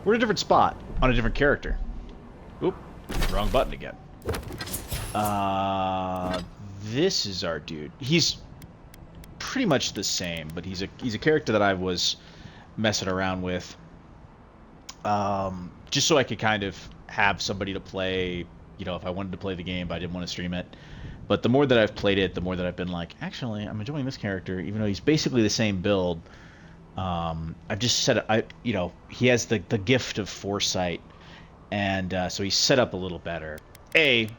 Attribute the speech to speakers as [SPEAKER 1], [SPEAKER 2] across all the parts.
[SPEAKER 1] We're in a different spot on a different character. Oop, wrong button again. This is our dude. He's pretty much the same, but he's a character that I was messing around with, just so I could kind of have somebody to play. You know, if I wanted to play the game, but I didn't want to stream it. But the more that I've played it, the more that I've been like, actually, I'm enjoying this character, even though he's basically the same build. I've just set he has the gift of foresight, and so he's set up a little better. We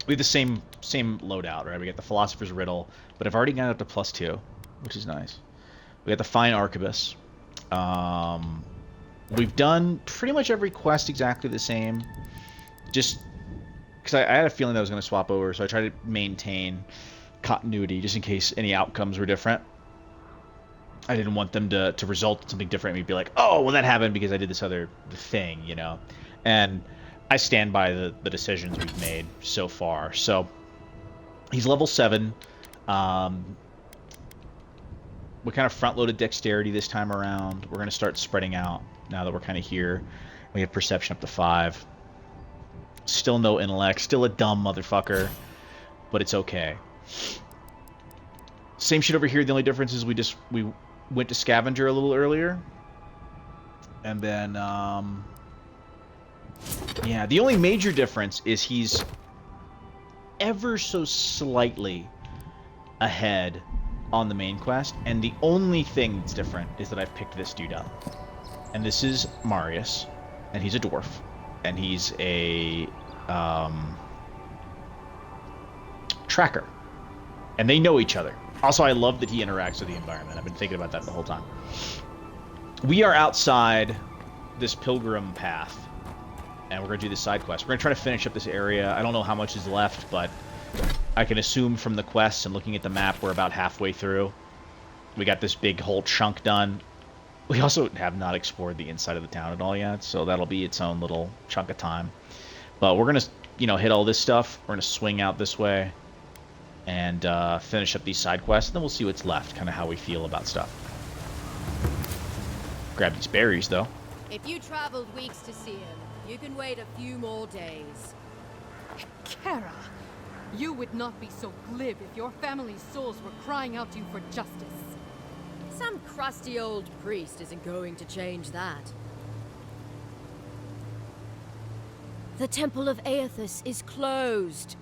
[SPEAKER 1] have the same loadout, right? We got the Philosopher's Riddle, but I've already got it up to +2, which is nice. We got the Fine Arquebus. We've done pretty much every quest exactly the same, just because I had a feeling that I was going to swap over, so I tried to maintain continuity just in case any outcomes were different. I didn't want them to result in something different and be like, oh, well, that happened because I did this other thing, you know? And I stand by the decisions we've made so far. So he's level 7. We kind of front-loaded dexterity this time around. We're going to start spreading out now that we're kind of here. We have perception up to 5. Still no intellect. Still a dumb motherfucker. But it's okay. Same shit over here. The only difference is we went to Scavenger a little earlier. And then, yeah, the only major difference is he's ever so slightly ahead on the main quest. And the only thing that's different is that I've picked this dude up. And this is Marius. And he's a dwarf. And he's a tracker. And they know each other. Also, I love that he interacts with the environment. I've been thinking about that the whole time. We are outside this pilgrim path. And we're going to do this side quest. We're going to try to finish up this area. I don't know how much is left, but I can assume from the quests and looking at the map we're about halfway through. We got this big whole chunk done. We also have not explored the inside of the town at all yet, so that'll be its own little chunk of time. But we're going to, hit all this stuff. We're going to swing out this way and finish up these side quests, and then we'll see what's left, kind of how we feel about stuff. Grab these berries, though.
[SPEAKER 2] If you traveled weeks to see him, you can wait a few more days.
[SPEAKER 3] Kara, you would not be so glib if your family's souls were crying out to you for justice.
[SPEAKER 2] Some crusty old priest isn't going to change that. The Temple of Aethys is closed.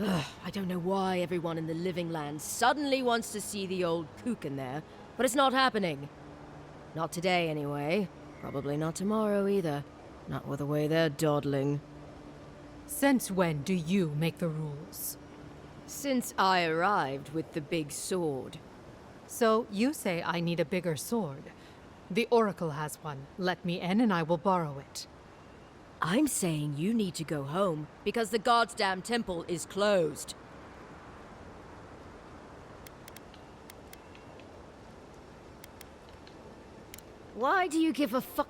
[SPEAKER 2] Ugh, I don't know why everyone in the Living Land suddenly wants to see the old kook in there, but it's not happening. Not today, anyway. Probably not tomorrow, either. Not with the way they're dawdling.
[SPEAKER 3] Since when do you make the rules?
[SPEAKER 2] Since I arrived with the big sword.
[SPEAKER 3] So you say I need a bigger sword. The Oracle has one. Let me in and I will borrow it.
[SPEAKER 2] I'm saying you need to go home because the goddamn temple is closed. Why do you give a fuck?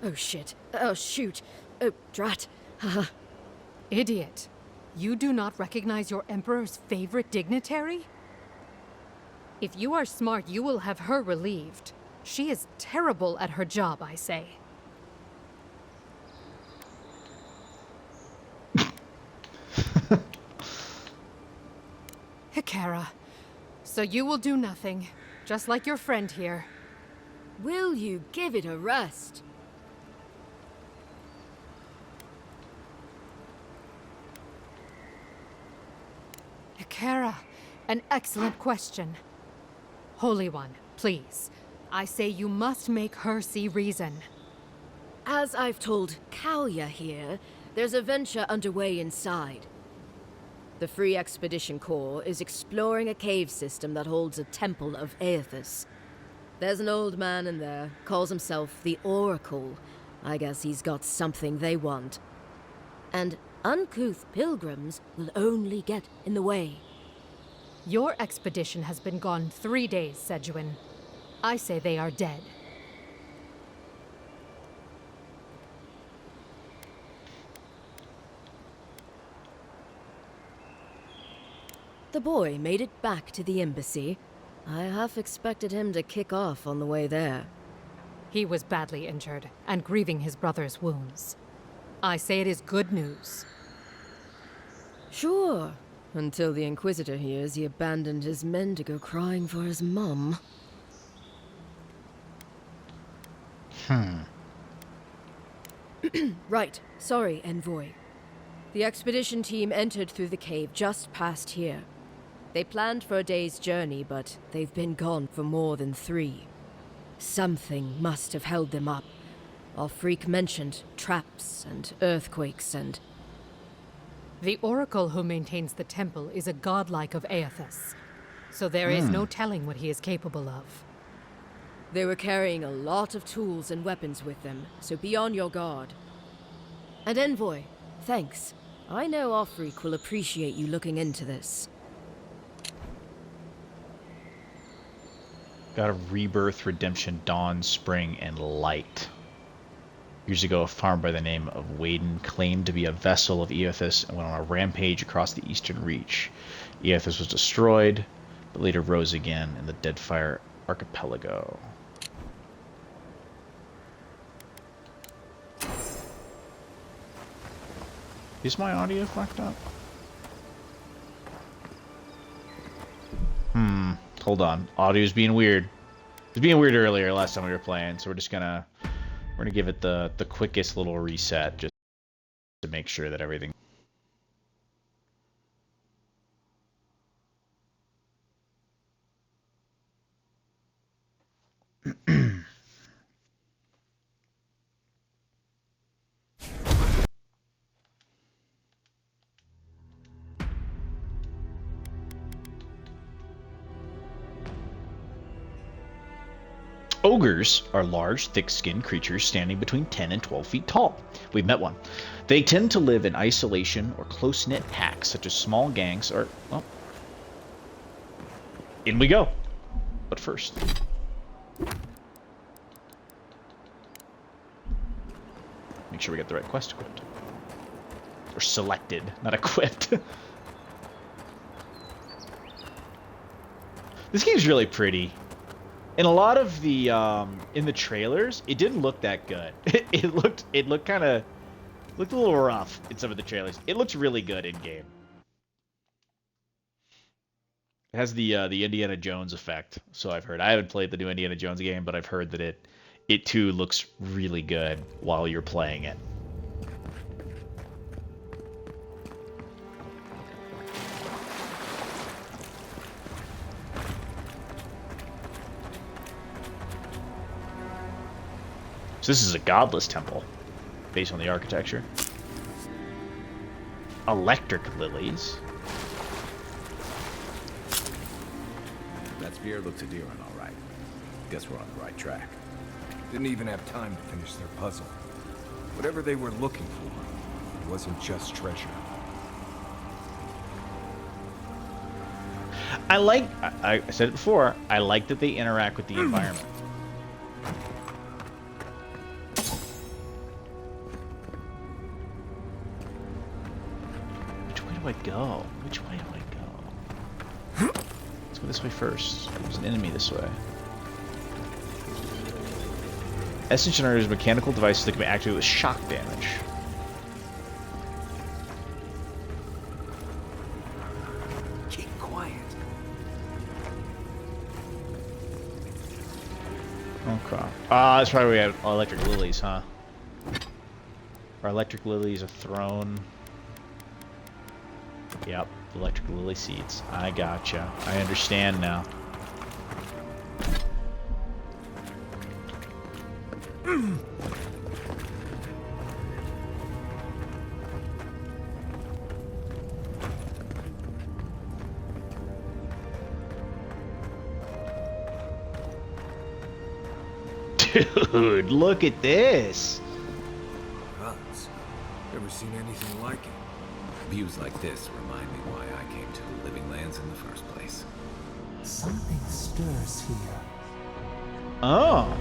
[SPEAKER 2] Oh shit. Oh shoot. Oh drat. Haha.
[SPEAKER 3] Idiot. You do not recognize your Emperor's favorite dignitary? If you are smart, you will have her relieved. She is terrible at her job, I say. Hikara, so you will do nothing, just like your friend here.
[SPEAKER 2] Will you give it a rest?
[SPEAKER 3] Hikara, an excellent question. Holy One, please. I say you must make her see reason.
[SPEAKER 2] As I've told Kalya here, there's a venture underway inside. The Free Expedition Corps is exploring a cave system that holds a temple of Aethys. There's an old man in there, calls himself the Oracle. I guess he's got something they want. And uncouth pilgrims will only get in the way.
[SPEAKER 3] Your expedition has been gone 3 days, Sejuin. I say they are dead.
[SPEAKER 2] The boy made it back to the embassy. I half expected him to kick off on the way there.
[SPEAKER 3] He was badly injured and grieving his brother's wounds. I say it is good news.
[SPEAKER 2] Sure. Until the Inquisitor hears he abandoned his men to go crying for his mum. Right. Sorry, Envoy. The expedition team entered through the cave just past here. They planned for a day's journey, but they've been gone for more than 3. Something must have held them up. Our freak mentioned traps and earthquakes and...
[SPEAKER 3] The oracle who maintains the temple is a godlike of Aethys, so there is no telling what he is capable of.
[SPEAKER 2] They were carrying a lot of tools and weapons with them, so be on your guard. And Envoy, thanks. I know our freak will appreciate you looking into this.
[SPEAKER 1] Got a Rebirth, Redemption, Dawn, Spring, and Light. Years ago, a farmer by the name of Waden claimed to be a vessel of Aethys and went on a rampage across the Eastern Reach. Aethys was destroyed, but later rose again in the Deadfire Archipelago. Is my audio fucked up? Hold on. Audio's being weird. It was being weird earlier last time we were playing, so we're gonna give it the quickest little reset just to make sure that everything. Ogres are large, thick-skinned creatures standing between 10 and 12 feet tall. We've met one. They tend to live in isolation or close-knit packs, such as small gangs or... well... in we go. But first... make sure we get the right quest equipped. Or selected, not equipped. This game's really pretty. In a lot of the in the trailers, it didn't look that good. It looked a little rough in some of the trailers. It looks really good in game. It has the Indiana Jones effect, so I've heard. I haven't played the new Indiana Jones game, but I've heard that it too looks really good while you're playing it. So this is a godless temple, based on the architecture. Electric lilies.
[SPEAKER 4] That spear looks adherent, all right. Guess we're on the right track. Didn't even have time to finish their puzzle. Whatever they were looking for, it wasn't just treasure.
[SPEAKER 1] I said it before, I like that they interact with the environment. Go? Which way do I go? Let's go this way first. There's an enemy this way. Essence generators are mechanical devices that can be activated with shock damage.
[SPEAKER 4] Keep quiet.
[SPEAKER 1] Okay. That's probably where we have electric lilies, huh? Our electric lilies are thrown. Yep, electric lily seeds. I gotcha. I understand now. Dude, look at this.
[SPEAKER 4] Gods, never seen anything like it. Views like this remind me why I came to the Living Lands in the first place.
[SPEAKER 5] Something stirs here.
[SPEAKER 1] Oh.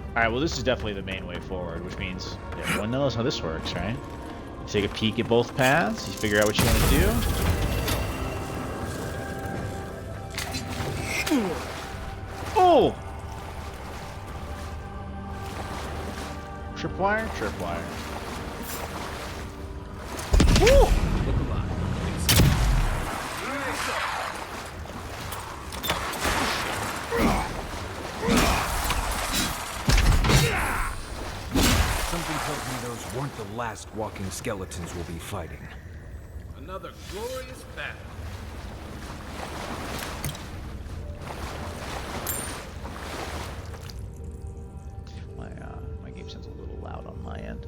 [SPEAKER 1] Alright, well this is definitely the main way forward, which means everyone knows how this works, right? You take a peek at both paths, you figure out what you want to do. Oh! Tripwire? Tripwire. Woo!
[SPEAKER 4] Look alive. Something tells me those weren't the last walking skeletons we'll be fighting. Another glorious battle.
[SPEAKER 1] My game sounds a little loud on my end.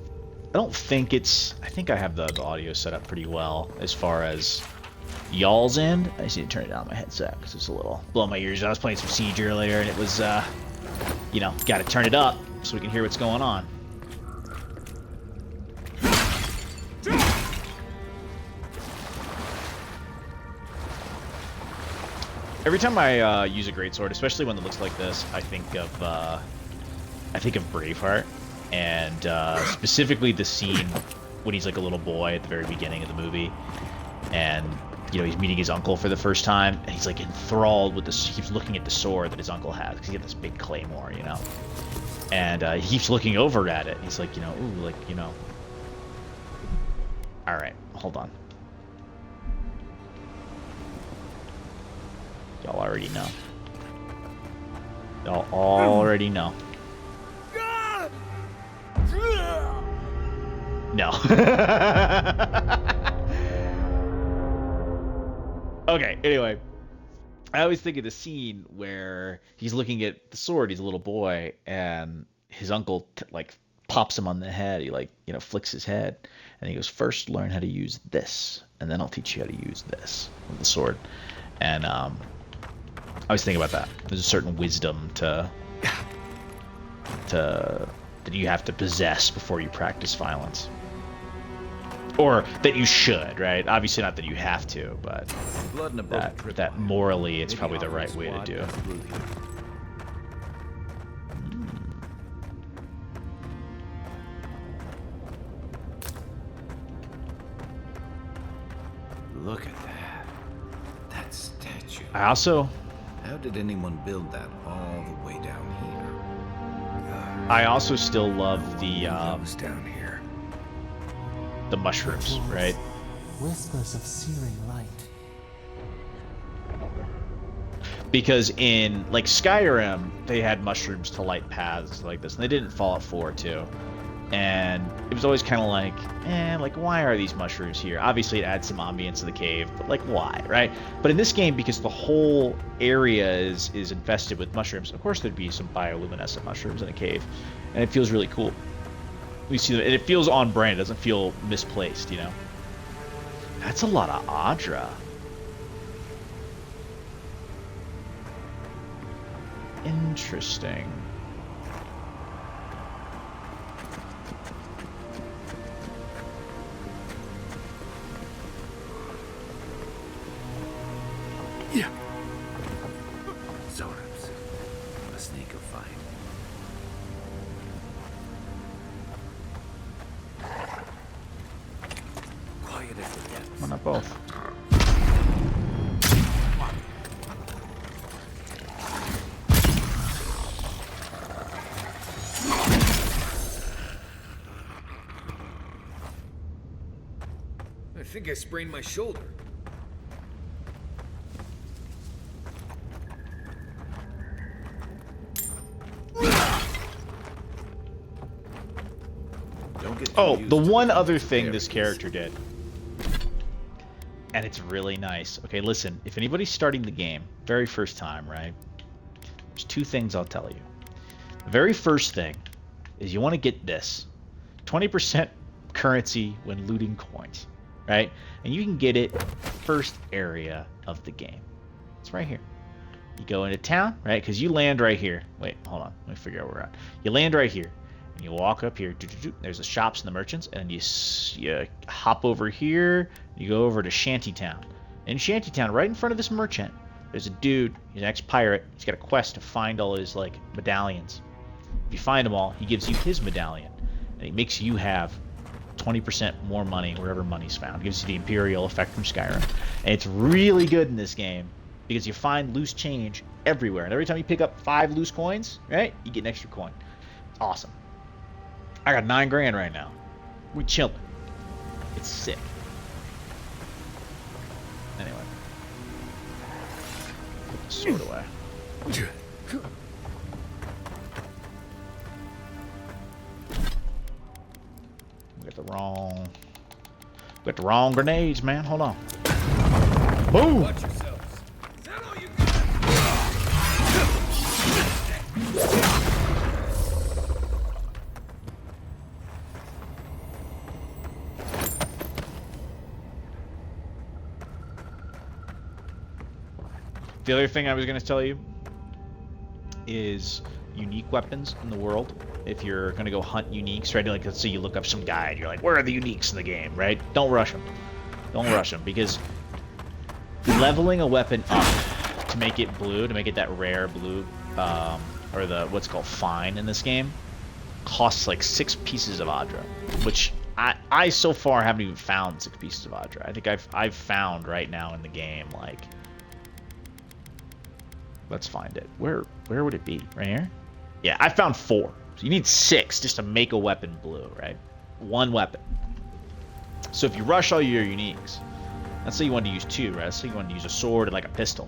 [SPEAKER 1] I don't think it's... I think I have the audio set up pretty well as far as y'all's end. I just need to turn it down on my headset because it's a little blowing my ears. I was playing some Siege earlier and it was, you know, got to turn it up so we can hear what's going on. Every time I use a greatsword, especially one that looks like this, I think of Braveheart, and specifically the scene when he's like a little boy at the very beginning of the movie, and you know he's meeting his uncle for the first time, and he's like enthralled with this. He keeps looking at the sword that his uncle has because he got this big claymore, you know, and he keeps looking over at it. And he's like, you know, ooh, like you know. All right, hold on. Y'all already know. Y'all already know. No. Okay, anyway. I always think of the scene where he's looking at the sword, he's a little boy, and his uncle like pops him on the head. He like, you know, flicks his head, and he goes, "First learn how to use this, and then I'll teach you how to use this with the sword." And I always think about that. There's a certain wisdom that you have to possess before you practice violence. Or that you should, right? Obviously not that you have to, but that morally it's probably the right way to do it.
[SPEAKER 4] Look at that. That statue.
[SPEAKER 1] I also...
[SPEAKER 4] How did anyone build that all the way down here?
[SPEAKER 1] I also still love the
[SPEAKER 4] was down here.
[SPEAKER 1] the mushrooms, right?
[SPEAKER 5] Whispers of searing light.
[SPEAKER 1] Because in like Skyrim, they had mushrooms to light paths like this, and they did in Fallout 4 too. And it was always kind of like, why are these mushrooms here? Obviously, it adds some ambience to the cave, but like, why, right? But in this game, because the whole area is infested with mushrooms, of course there'd be some bioluminescent mushrooms in a cave, and it feels really cool. We see them, and it feels on brand. It doesn't feel misplaced, you know. That's a lot of Audra. Interesting.
[SPEAKER 4] Yeah. Zorps. A snake of fine. Quiet as the depths.
[SPEAKER 1] Why not both?
[SPEAKER 4] I think I sprained my shoulder.
[SPEAKER 1] Oh, the one other thing this character did, and it's really nice. Okay, listen, if anybody's starting the game, very first time, right? There's two things I'll tell you. The very first thing is you want to get this. 20% currency when looting coins, right? And you can get it first area of the game. It's right here. You go into town, right? Because you land right here. Wait, hold on. Let me figure out where we're at. You land right here. And you walk up here. There's the shops and the merchants. And you hop over here. You go over to Shantytown. In Shantytown, right in front of this merchant, there's a dude. He's an ex-pirate. He's got a quest to find all his, like, medallions. If you find them all, he gives you his medallion. And he makes you have 20% more money wherever money's found. It gives you the Imperial effect from Skyrim. And it's really good in this game because you find loose change everywhere, and every time you pick up 5 loose coins, right, you get an extra coin. It's awesome. I got 9 grand right now. We chilling. It's sick. Anyway, put the sword away. We got the wrong grenades, man. Hold on. Boom.
[SPEAKER 4] Watch yourselves. Is that all you
[SPEAKER 1] The other thing I was going to tell you is unique weapons in the world. If you're going to go hunt uniques, right? Like, let's say you look up some guide, you're like, where are the uniques in the game, right? Don't rush them. Don't rush them, because leveling a weapon up to make it blue, to make it that rare blue, or the what's called fine in this game, costs like 6 pieces of Adra, which I so far haven't even found 6 pieces of Adra. I think I've found right now in the game, like, let's find it. Where would it be? Right here? Yeah, I found 4. So you need 6 just to make a weapon blue, right? 1 weapon. So if you rush all your uniques, let's say you wanted to use 2, right? Let's say you wanted to use a sword and like a pistol.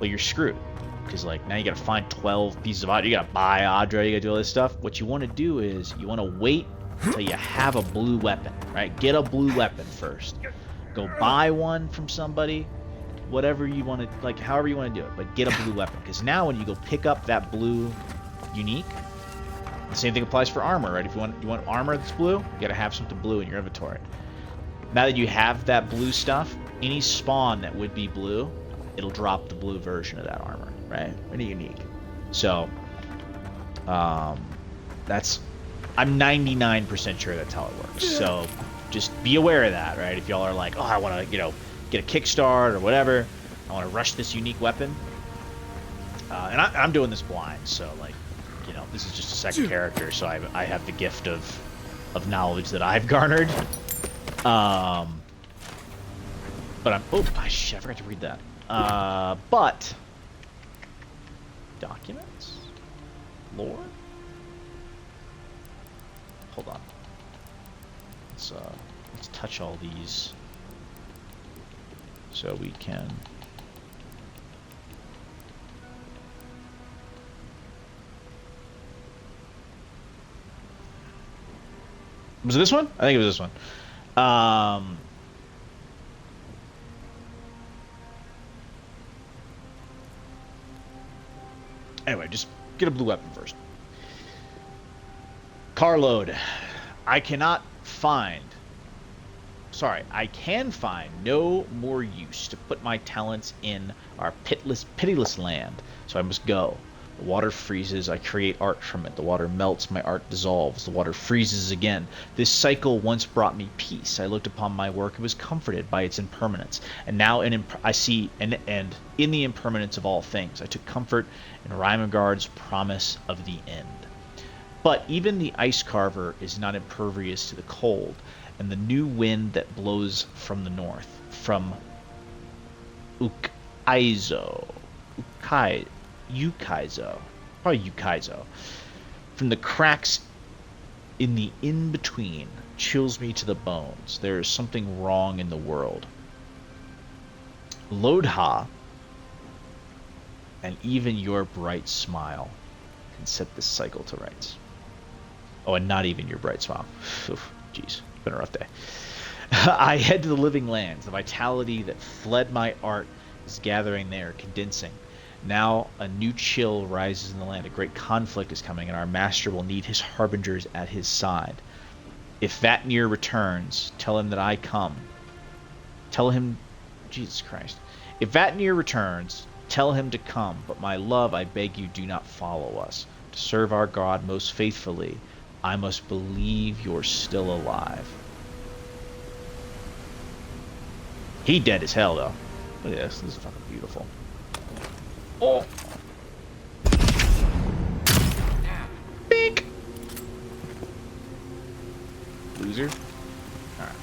[SPEAKER 1] Well, you're screwed, because like now you gotta find 12 pieces of Adra. You gotta buy Adra. You gotta do all this stuff. What you want to do is you want to wait until you have a blue weapon, right? Get a blue weapon first. Go buy one from somebody. Whatever you want to, like, however you want to do it, but get a blue weapon, because now when you go pick up that blue unique, the same thing applies for armor, right? If you want armor that's blue, you got to have something blue in your inventory. Now that you have that blue stuff, any spawn that would be blue, it'll drop the blue version of that armor, right? Really unique. So that's, I'm 99% sure that's how it works. So just be aware of that, right? If y'all are like, oh, I want to, get a kickstart or whatever, I want to rush this unique weapon, and I'm doing this blind, so like, this is just a second character, so I have the gift of knowledge that I've garnered, but I'm, shit, I forgot to read that, but documents, lore, hold on, let's touch all these so we can. Was it this one? I think it was this one. Anyway, just get a blue weapon first. Carload. I can find no more use to put my talents in our pitiless land, so I must go. The water freezes, I create art from it. The water melts, my art dissolves. The water freezes again. This cycle once brought me peace. I looked upon my work and was comforted by its impermanence. And now I see and in the impermanence of all things, I took comfort in Rymagard's promise of the end. But even the ice carver is not impervious to the cold, and the new wind that blows from the north, from Ukaizo, from the cracks in the in-between, chills me to the bones. There is something wrong in the world. Lodha, and even your bright smile can set this cycle to rights. Oh, and not even your bright smile. Jeez, been a rough day. I head to the living lands. The vitality that fled my art is gathering there, condensing. Now a new chill rises in the land. A great conflict is coming, and our master will need his harbingers at his side. If Vatnir returns, tell him that I come. Tell him, Jesus Christ. If Vatnir returns, tell him to come. But my love, I beg you, do not follow us. To serve our God most faithfully, I must believe you're still alive. He dead as hell, though. Look at this. This is fucking beautiful. Oh! Beak! Loser. Alright.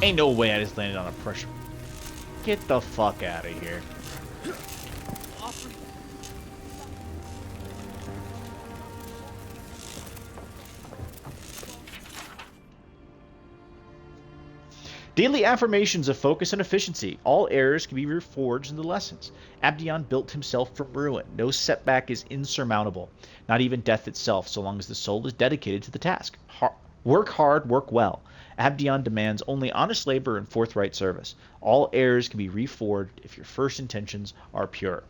[SPEAKER 1] Ain't no way I just landed on a pressure. Get the fuck out of here. Daily affirmations of focus and efficiency. All errors can be reforged into lessons. Abdion built himself from ruin. No setback is insurmountable, not even death itself, so long as the soul is dedicated to the task. Work hard, work well. Abdion demands only honest labor and forthright service. All errors can be reforged if your first intentions are pure.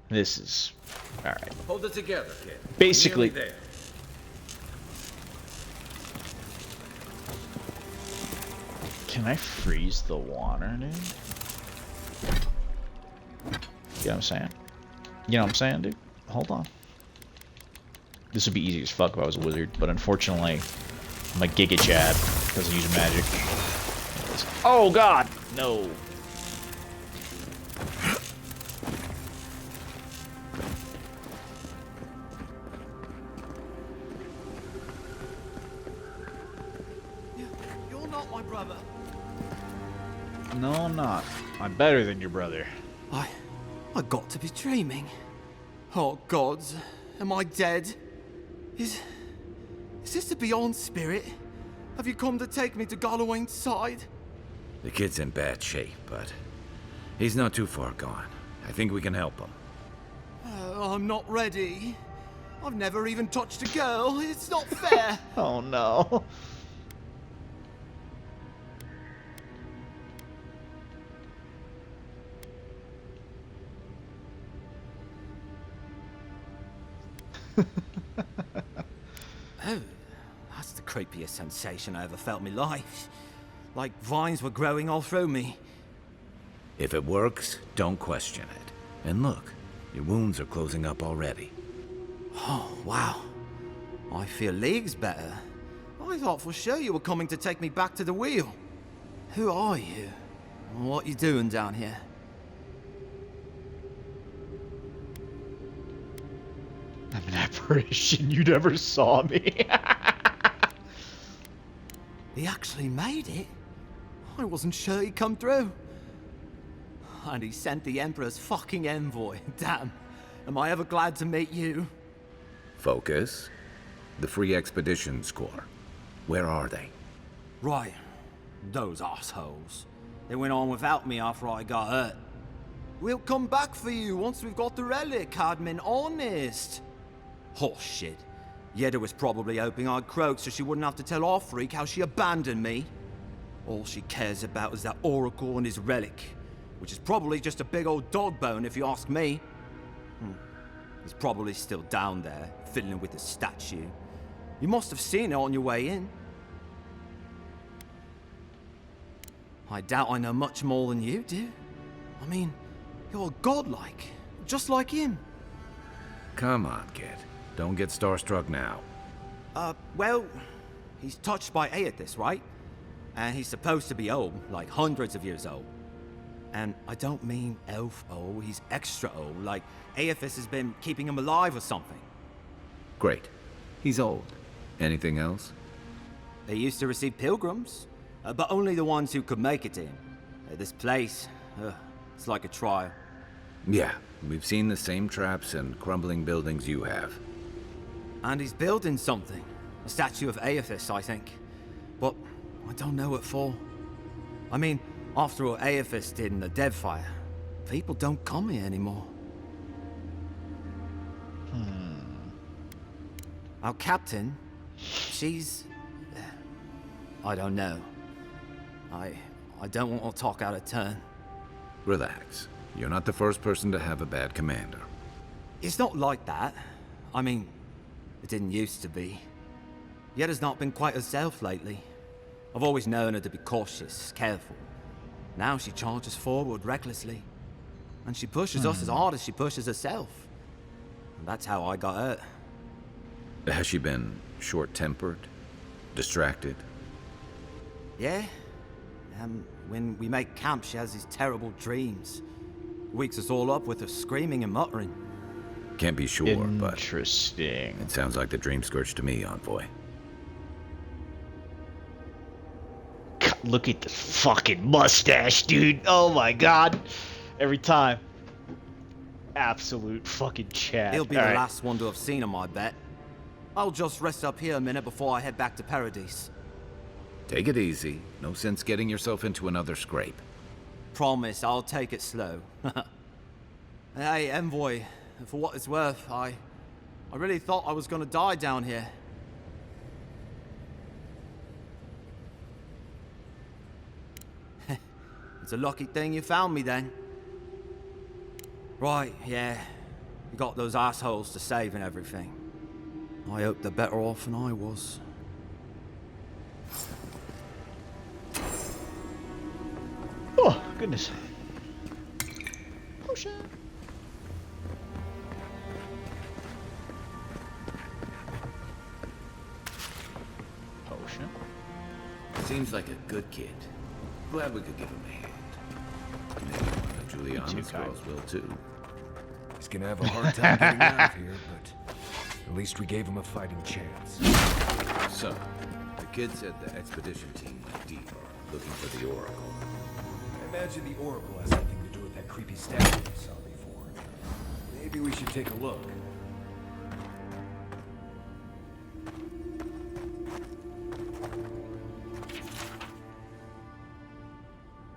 [SPEAKER 1] This is... alright.
[SPEAKER 4] Hold it together, kid.
[SPEAKER 1] Basically...
[SPEAKER 4] Nearly there.
[SPEAKER 1] Can I freeze the water, dude? You know what I'm saying? You know what I'm saying, dude? Hold on. This would be easy as fuck if I was a wizard, but unfortunately, I'm a Giga Chad. Doesn't use magic. Oh god! No.
[SPEAKER 6] You're not my brother.
[SPEAKER 1] No, I'm not. I'm better than your brother.
[SPEAKER 6] I got to be dreaming. Oh gods, am I dead? Is this the Beyond Spirit? Have you come to take me to Galloway's side?
[SPEAKER 7] The kid's in bad shape, but he's not too far gone. I think we can help him.
[SPEAKER 6] I'm not ready. I've never even touched a girl. It's not fair.
[SPEAKER 1] Oh no.
[SPEAKER 6] Oh, that's the creepiest sensation I ever felt in my life. Like vines were growing all through me.
[SPEAKER 7] If it works, don't question it. And look, your wounds are closing up already.
[SPEAKER 6] Oh, wow. I feel leagues better. I thought for sure you were coming to take me back to the wheel. Who are you? What you doing down here?
[SPEAKER 1] I'm an apparition. You never saw me.
[SPEAKER 6] He actually made it? I wasn't sure he'd come through. And he sent the Emperor's fucking envoy. Damn. Am I ever glad to meet you?
[SPEAKER 7] Focus. The Free Expedition Corps. Where are they?
[SPEAKER 6] Right. Those assholes. They went on without me after I got hurt. We'll come back for you once we've got the relic, Admin. Honest. Horse shit. Yeda was probably hoping I'd croak so she wouldn't have to tell our freak how she abandoned me. All she cares about is that Oracle and his relic, which is probably just a big old dog bone if you ask me. He's probably still down there, fiddling with the statue. You must have seen it on your way in. I doubt I know much more than you do. I mean, you're godlike, just like him.
[SPEAKER 7] Come on, kid. Don't get starstruck now.
[SPEAKER 6] Well, he's touched by Aethys, right? And he's supposed to be old, like hundreds of years old. And I don't mean elf old, he's extra old, like Aethys has been keeping him alive or something.
[SPEAKER 7] Great. He's old. Anything else?
[SPEAKER 6] They used to receive pilgrims, but only the ones who could make it to him. This place, it's like a trial.
[SPEAKER 7] Yeah, we've seen the same traps and crumbling buildings you have.
[SPEAKER 6] And he's building something. A statue of Aethys, I think. But I don't know what for. I mean, after all Aethys did in the Deadfire, people don't come here anymore. Our captain, she's... I don't know. I don't want to talk out of turn.
[SPEAKER 7] Relax. You're not the first person to have a bad commander.
[SPEAKER 6] It's not like that. I mean, it didn't used to be. Yeda's not been quite herself lately. I've always known her to be cautious, careful. Now she charges forward recklessly. And she pushes us as hard as she pushes herself. And that's how I got hurt.
[SPEAKER 7] Has she been short-tempered? Distracted?
[SPEAKER 6] Yeah? When we make camp, she has these terrible dreams. Wakes us all up with her screaming and muttering.
[SPEAKER 7] Can't be sure, but
[SPEAKER 1] Interesting.
[SPEAKER 7] it sounds like the dream scourge to me, Envoy.
[SPEAKER 1] Look at the fucking mustache, dude. Oh my god. Every time. Absolute fucking Chad.
[SPEAKER 6] He'll be
[SPEAKER 1] All
[SPEAKER 6] the
[SPEAKER 1] right.
[SPEAKER 6] last one to have seen him, I bet. I'll just rest up here a minute before I head back to Paradise.
[SPEAKER 7] Take it easy. No sense getting yourself into another scrape.
[SPEAKER 6] Promise, I'll take it slow. Hey, Envoy, for what it's worth, I really thought I was gonna die down here. It's a lucky thing you found me then. Right, yeah. You got those assholes to save and everything. I hope they're better off than I was.
[SPEAKER 1] Oh, goodness. Potion. Potion.
[SPEAKER 7] Seems like a good kid. Glad we could give him a hand. Maybe one of Juliana's
[SPEAKER 1] Kai.
[SPEAKER 7] girls will too.
[SPEAKER 4] He's gonna have a hard time getting out of here, but at least we gave him a fighting chance.
[SPEAKER 7] So, the kid said the expedition team went deep, looking for the Oracle.
[SPEAKER 4] I imagine the Oracle has something to do with that creepy statue we saw before. Maybe we should take a look.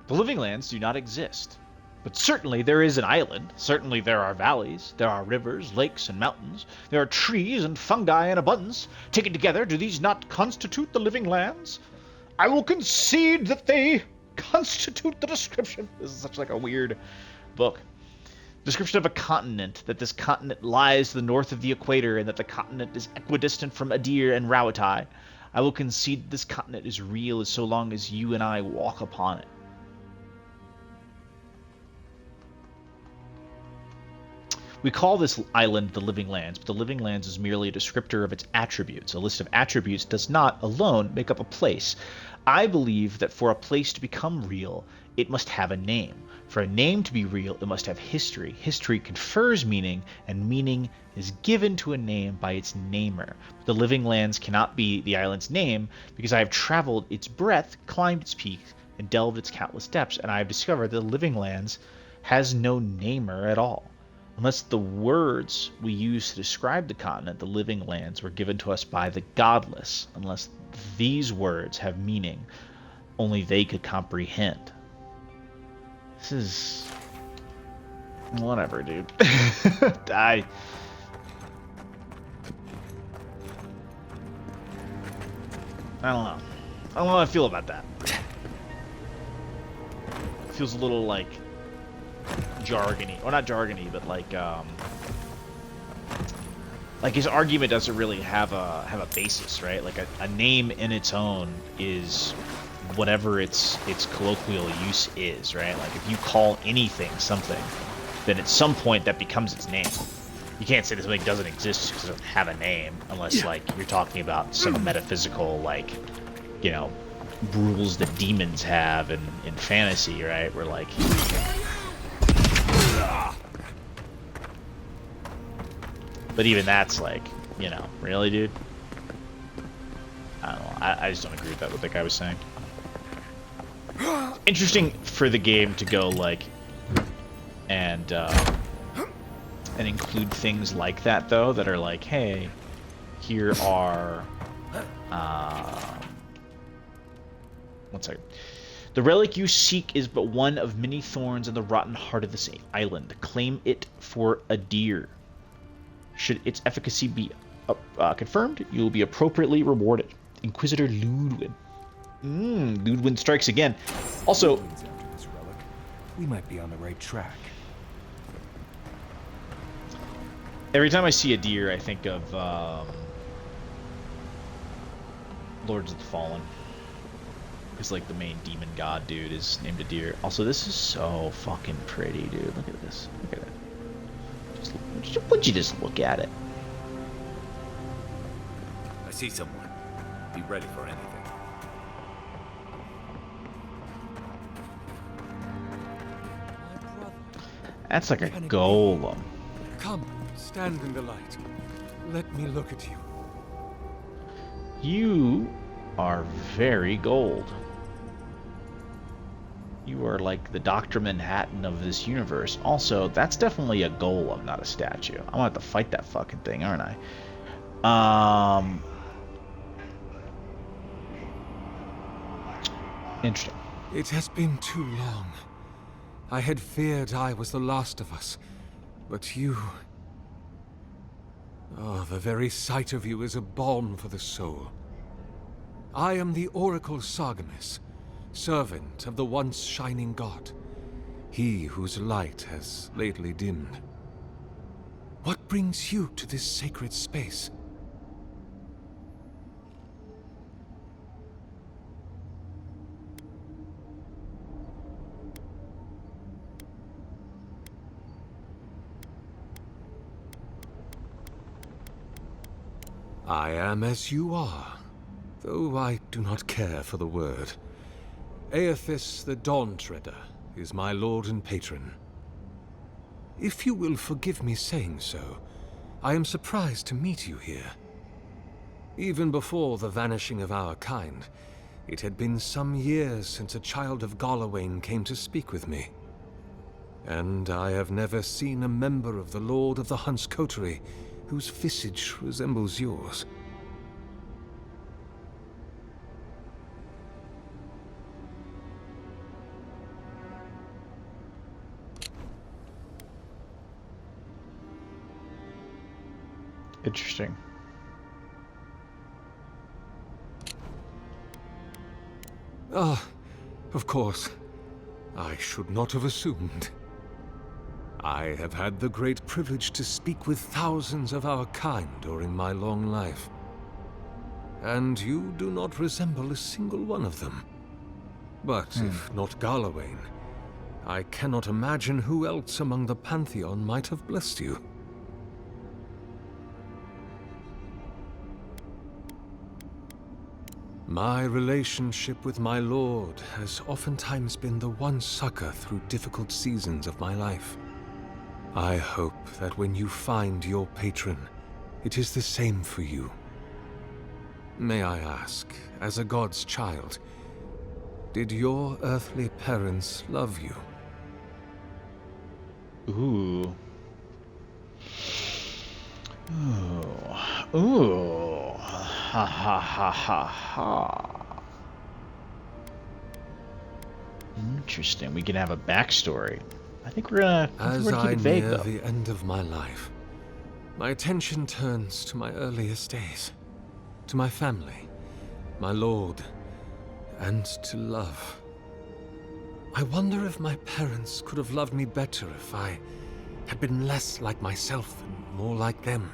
[SPEAKER 1] The living lands do not exist. But certainly there is an island. Certainly there are valleys. There are rivers, lakes, and mountains. There are trees and fungi in abundance. Taken together, do these not constitute the living lands? I will concede that they constitute the description. This is such like a weird book. Description of a continent, that this continent lies to the north of the equator, and that the continent is equidistant from Adir and Rauatai. I will concede this continent is real so long as you and I walk upon it. We call this island the Living Lands, but the Living Lands is merely a descriptor of its attributes. A list of attributes does not alone make up a place. I believe that for a place to become real, it must have a name. For a name to be real, it must have history. History confers meaning, and meaning is given to a name by its namer. The Living Lands cannot be the island's name, because I have traveled its breadth, climbed its peaks, and delved its countless depths, and I have discovered that the Living Lands has no namer at all. Unless the words we use to describe the continent, the living lands, were given to us by the godless, unless these words have meaning only they could comprehend. This is... whatever, dude. I don't know. I don't know how I feel about that. It feels a little like jargony, or not jargony, but like his argument doesn't really have a basis, right? Like a name in its own is whatever its colloquial use is, right? Like if you call anything something, then at some point that becomes its name. You can't say that something doesn't exist because it doesn't have a name, unless like you're talking about some metaphysical, like, you know, rules that demons have in fantasy, right? Where like but even that's like, you know, really, dude? I don't know. I just don't agree with that, what that guy was saying. Interesting for the game to go, like, and include things like that, though, that are like, hey, here are... one second. The relic you seek is but one of many thorns in the rotten heart of this island. Claim it for Adir. Should its efficacy be confirmed, you will be appropriately rewarded. Inquisitor Ludwin. Ludwin strikes again. Also,
[SPEAKER 4] Ludwin's after this relic. We might be on the right track.
[SPEAKER 1] every time I see Adir, I think of Lords of the Fallen. Because, like, the main demon god dude is named Adir. Also, this is so fucking pretty, dude. Look at this. Look at it. Would you just look at it?
[SPEAKER 7] I see someone. Be ready for anything.
[SPEAKER 8] My brother.
[SPEAKER 1] That's like a golem.
[SPEAKER 8] Come, stand in the light. Let me look at you.
[SPEAKER 1] You are very gold. You are like the Dr. Manhattan of this universe. Also, that's definitely a golem, not a statue. I'm gonna have to fight that fucking thing, aren't I? Interesting.
[SPEAKER 8] It has been too long. I had feared I was the last of us. But you... Oh, the very sight of you is a balm for the soul. I am the Oracle Sargamas, servant of the once shining god, he whose light has lately dimmed. What brings you to this sacred space? I am as you are, though I do not care for the word. Aethys the Dawn Treader is my lord and patron. If you will forgive me saying so, I am surprised to meet you here. Even before the vanishing of our kind, it had been some years since a child of Galawain came to speak with me. And I have never seen a member of the Lord of the Hunt's coterie whose visage resembles yours.
[SPEAKER 1] Interesting.
[SPEAKER 8] Ah, of course. I should not have assumed. I have had the great privilege to speak with thousands of our kind during my long life. And you do not resemble a single one of them. But if not Galawain, I cannot imagine who else among the Pantheon might have blessed you. My relationship with my lord has oftentimes been the one succor through difficult seasons of my life. I hope that when you find your patron, it is the same for you. May I ask, as a god's child, did your earthly parents love you?
[SPEAKER 1] Ooh. Ooh. Ooh. Ha ha ha ha ha. Interesting. We can have a backstory. I think we're gonna
[SPEAKER 8] As
[SPEAKER 1] keep
[SPEAKER 8] I
[SPEAKER 1] it vague,
[SPEAKER 8] near
[SPEAKER 1] though.
[SPEAKER 8] the end of my life, my attention turns to my earliest days, to my family, my lord, and to love. I wonder if my parents could have loved me better if I had been less like myself and more like them.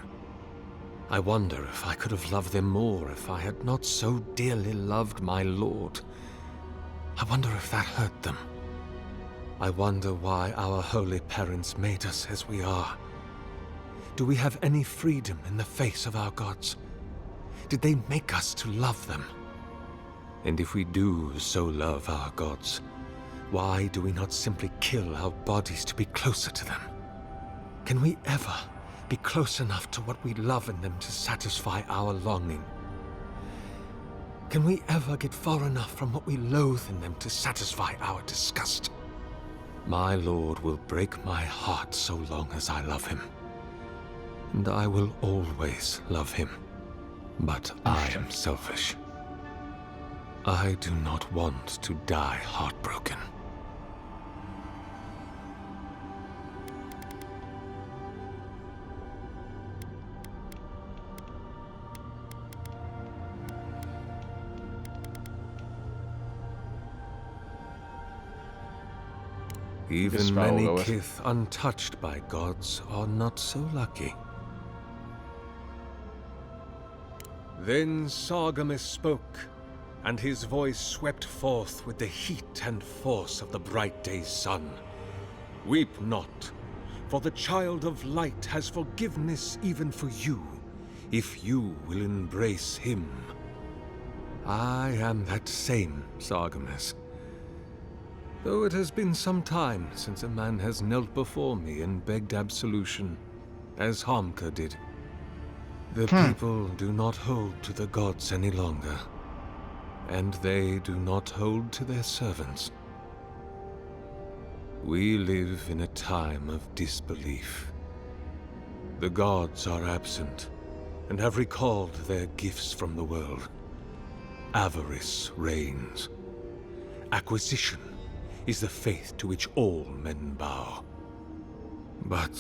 [SPEAKER 8] I wonder if I could have loved them more if I had not so dearly loved my lord. I wonder if that hurt them. I wonder why our holy parents made us as we are. Do we have any freedom in the face of our gods? Did they make us to love them? And if we do so love our gods, why do we not simply kill our bodies to be closer to them? Can we ever be close enough to what we love in them to satisfy our longing? Can we ever get far enough from what we loathe in them to satisfy our disgust? My lord will break my heart so long as I love him. And I will always love him. But I am selfish. I do not want to die heartbroken. Even
[SPEAKER 1] I'll
[SPEAKER 8] many
[SPEAKER 1] go with.
[SPEAKER 8] kith untouched by gods are not so lucky. Then Sargamas spoke, and his voice swept forth with the heat and force of the bright day's sun. Weep not, for the child of light has forgiveness even for you, if you will embrace him. I am that same Sargamas. Though it has been some time since a man has knelt before me and begged absolution, as Hamka did. The people do not hold to the gods any longer, and they do not hold to their servants. We live in a time of disbelief. The gods are absent, and have recalled their gifts from the world. Avarice reigns. Acquisition is the faith to which all men bow. But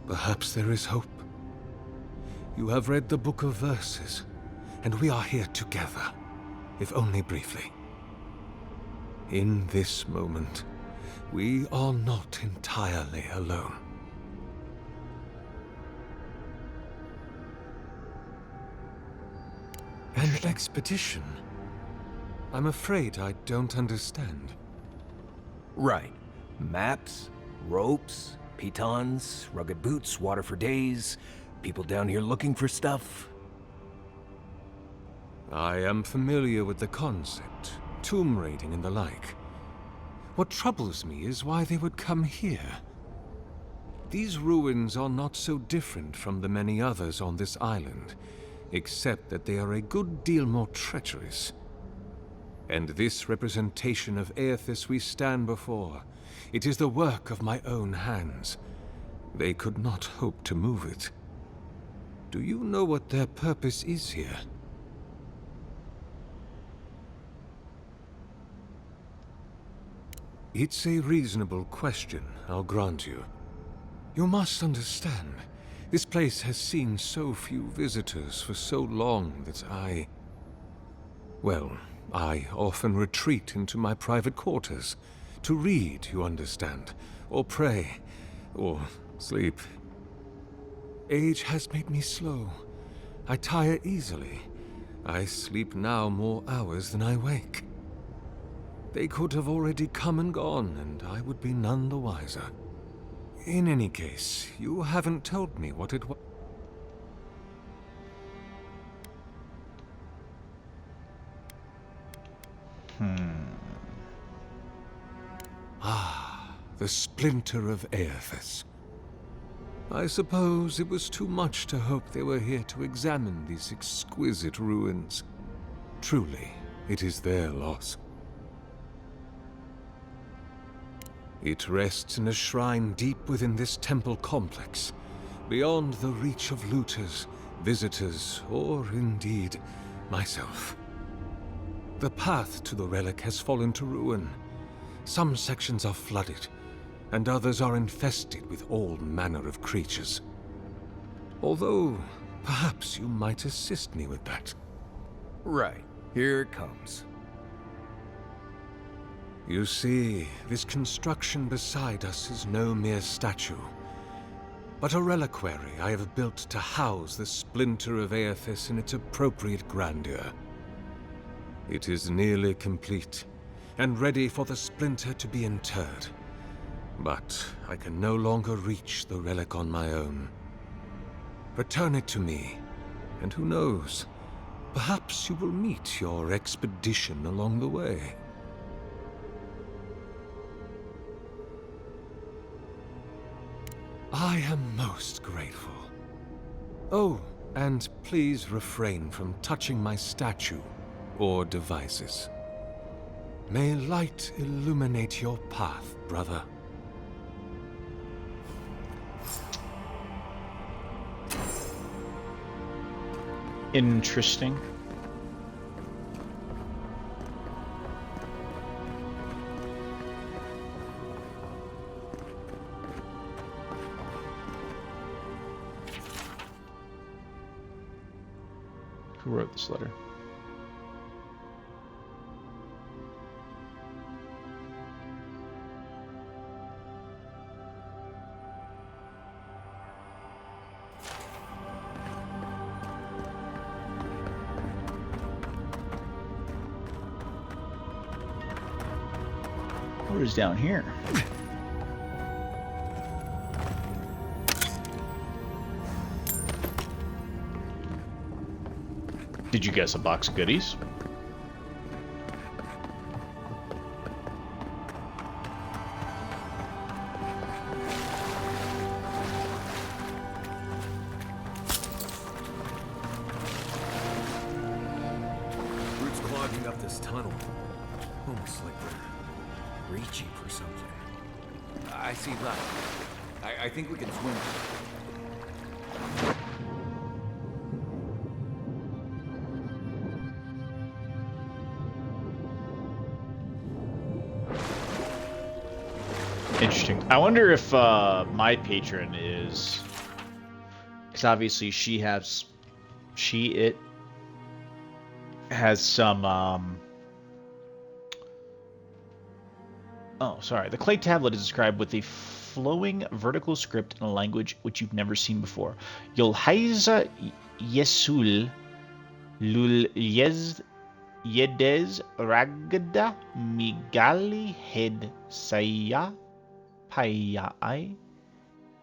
[SPEAKER 8] perhaps there is hope. You have read the Book of Verses, and we are here together, if only briefly. In this moment, we are not entirely alone. An expedition? I'm afraid I don't understand.
[SPEAKER 4] Right. Maps, ropes, pitons, rugged boots, water for days, people down here looking for stuff.
[SPEAKER 8] I am familiar with the concept, tomb raiding and the like. What troubles me is why they would come here. These ruins are not so different from the many others on this island, except that they are a good deal more treacherous. And this representation of Aethys we stand before, it is the work of my own hands. They could not hope to move it. Do you know what their purpose is here? It's a reasonable question, I'll grant you. You must understand, this place has seen so few visitors for so long that I often retreat into my private quarters. To read, you understand, or pray, or sleep. Age has made me slow. I tire easily. I sleep now more hours than I wake. They could have already come and gone, and I would be none the wiser. In any case, you haven't told me what it was. Ah, the splinter of Aethys. I suppose it was too much to hope they were here to examine these exquisite ruins. Truly, it is their loss. It rests in a shrine deep within this temple complex, beyond the reach of looters, visitors, or indeed, myself. The path to the relic has fallen to ruin. Some sections are flooded, and others are infested with all manner of creatures. Although, perhaps you might assist me with that.
[SPEAKER 4] Right. Here it comes.
[SPEAKER 8] You see, this construction beside us is no mere statue, but a reliquary I have built to house the splinter of Aethys in its appropriate grandeur. It is nearly complete, and ready for the splinter to be interred. But I can no longer reach the relic on my own. Return it to me, and who knows, perhaps you will meet your expedition along the way. I am most grateful. Oh, and please refrain from touching my statue or devices. May light illuminate your path, brother.
[SPEAKER 1] Interesting. Who wrote this letter? What is down here? Did you guess a box of goodies?
[SPEAKER 4] Roots clogging up this tunnel. Almost like they're reaching for something. I see light. I think we can swim.
[SPEAKER 1] Interesting. I wonder if my patron is, because obviously it has some. Oh, sorry. The clay tablet is described with a flowing vertical script in a language which you've never seen before. Yolhaiza Yesul Lul Yedez Ragda Migali Head Saya Payai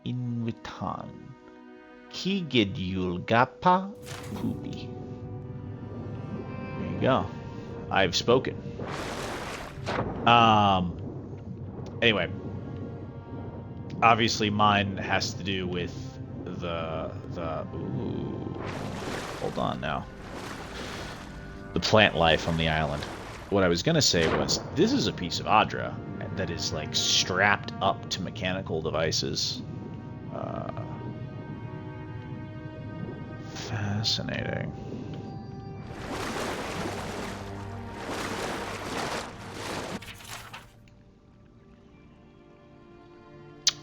[SPEAKER 1] Invitan Kigid Yulgapa Pubi. There you go. I've spoken. Anyway, obviously mine has to do with the ooh, hold on now. The plant life on the island. What I was gonna say was, this is a piece of Adra that is like strapped up to mechanical devices. Fascinating.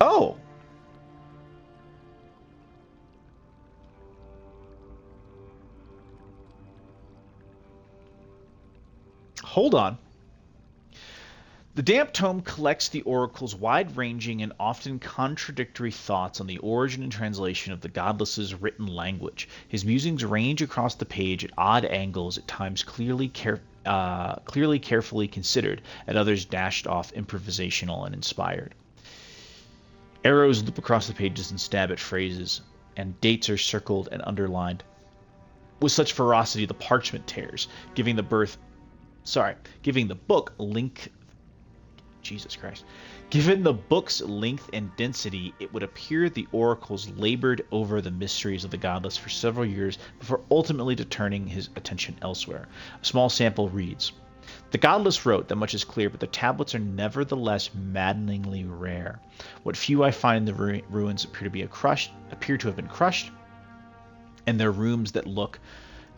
[SPEAKER 1] Oh! Hold on. The Damp Tome collects the Oracle's wide-ranging and often contradictory thoughts on the origin and translation of the Godless's written language. His musings range across the page at odd angles, at times clearly carefully considered, at others dashed off improvisational and inspired. Arrows loop across the pages and stab at phrases, and dates are circled and underlined with such ferocity the parchment tears, giving the book length. Jesus Christ. Given the book's length and density, it would appear the oracles labored over the mysteries of the godless for several years before ultimately turning his attention elsewhere. A small sample reads, "The godless wrote that much is clear, but the tablets are nevertheless maddeningly rare. What few I find in the ruins appear to have been crushed, and their rooms that look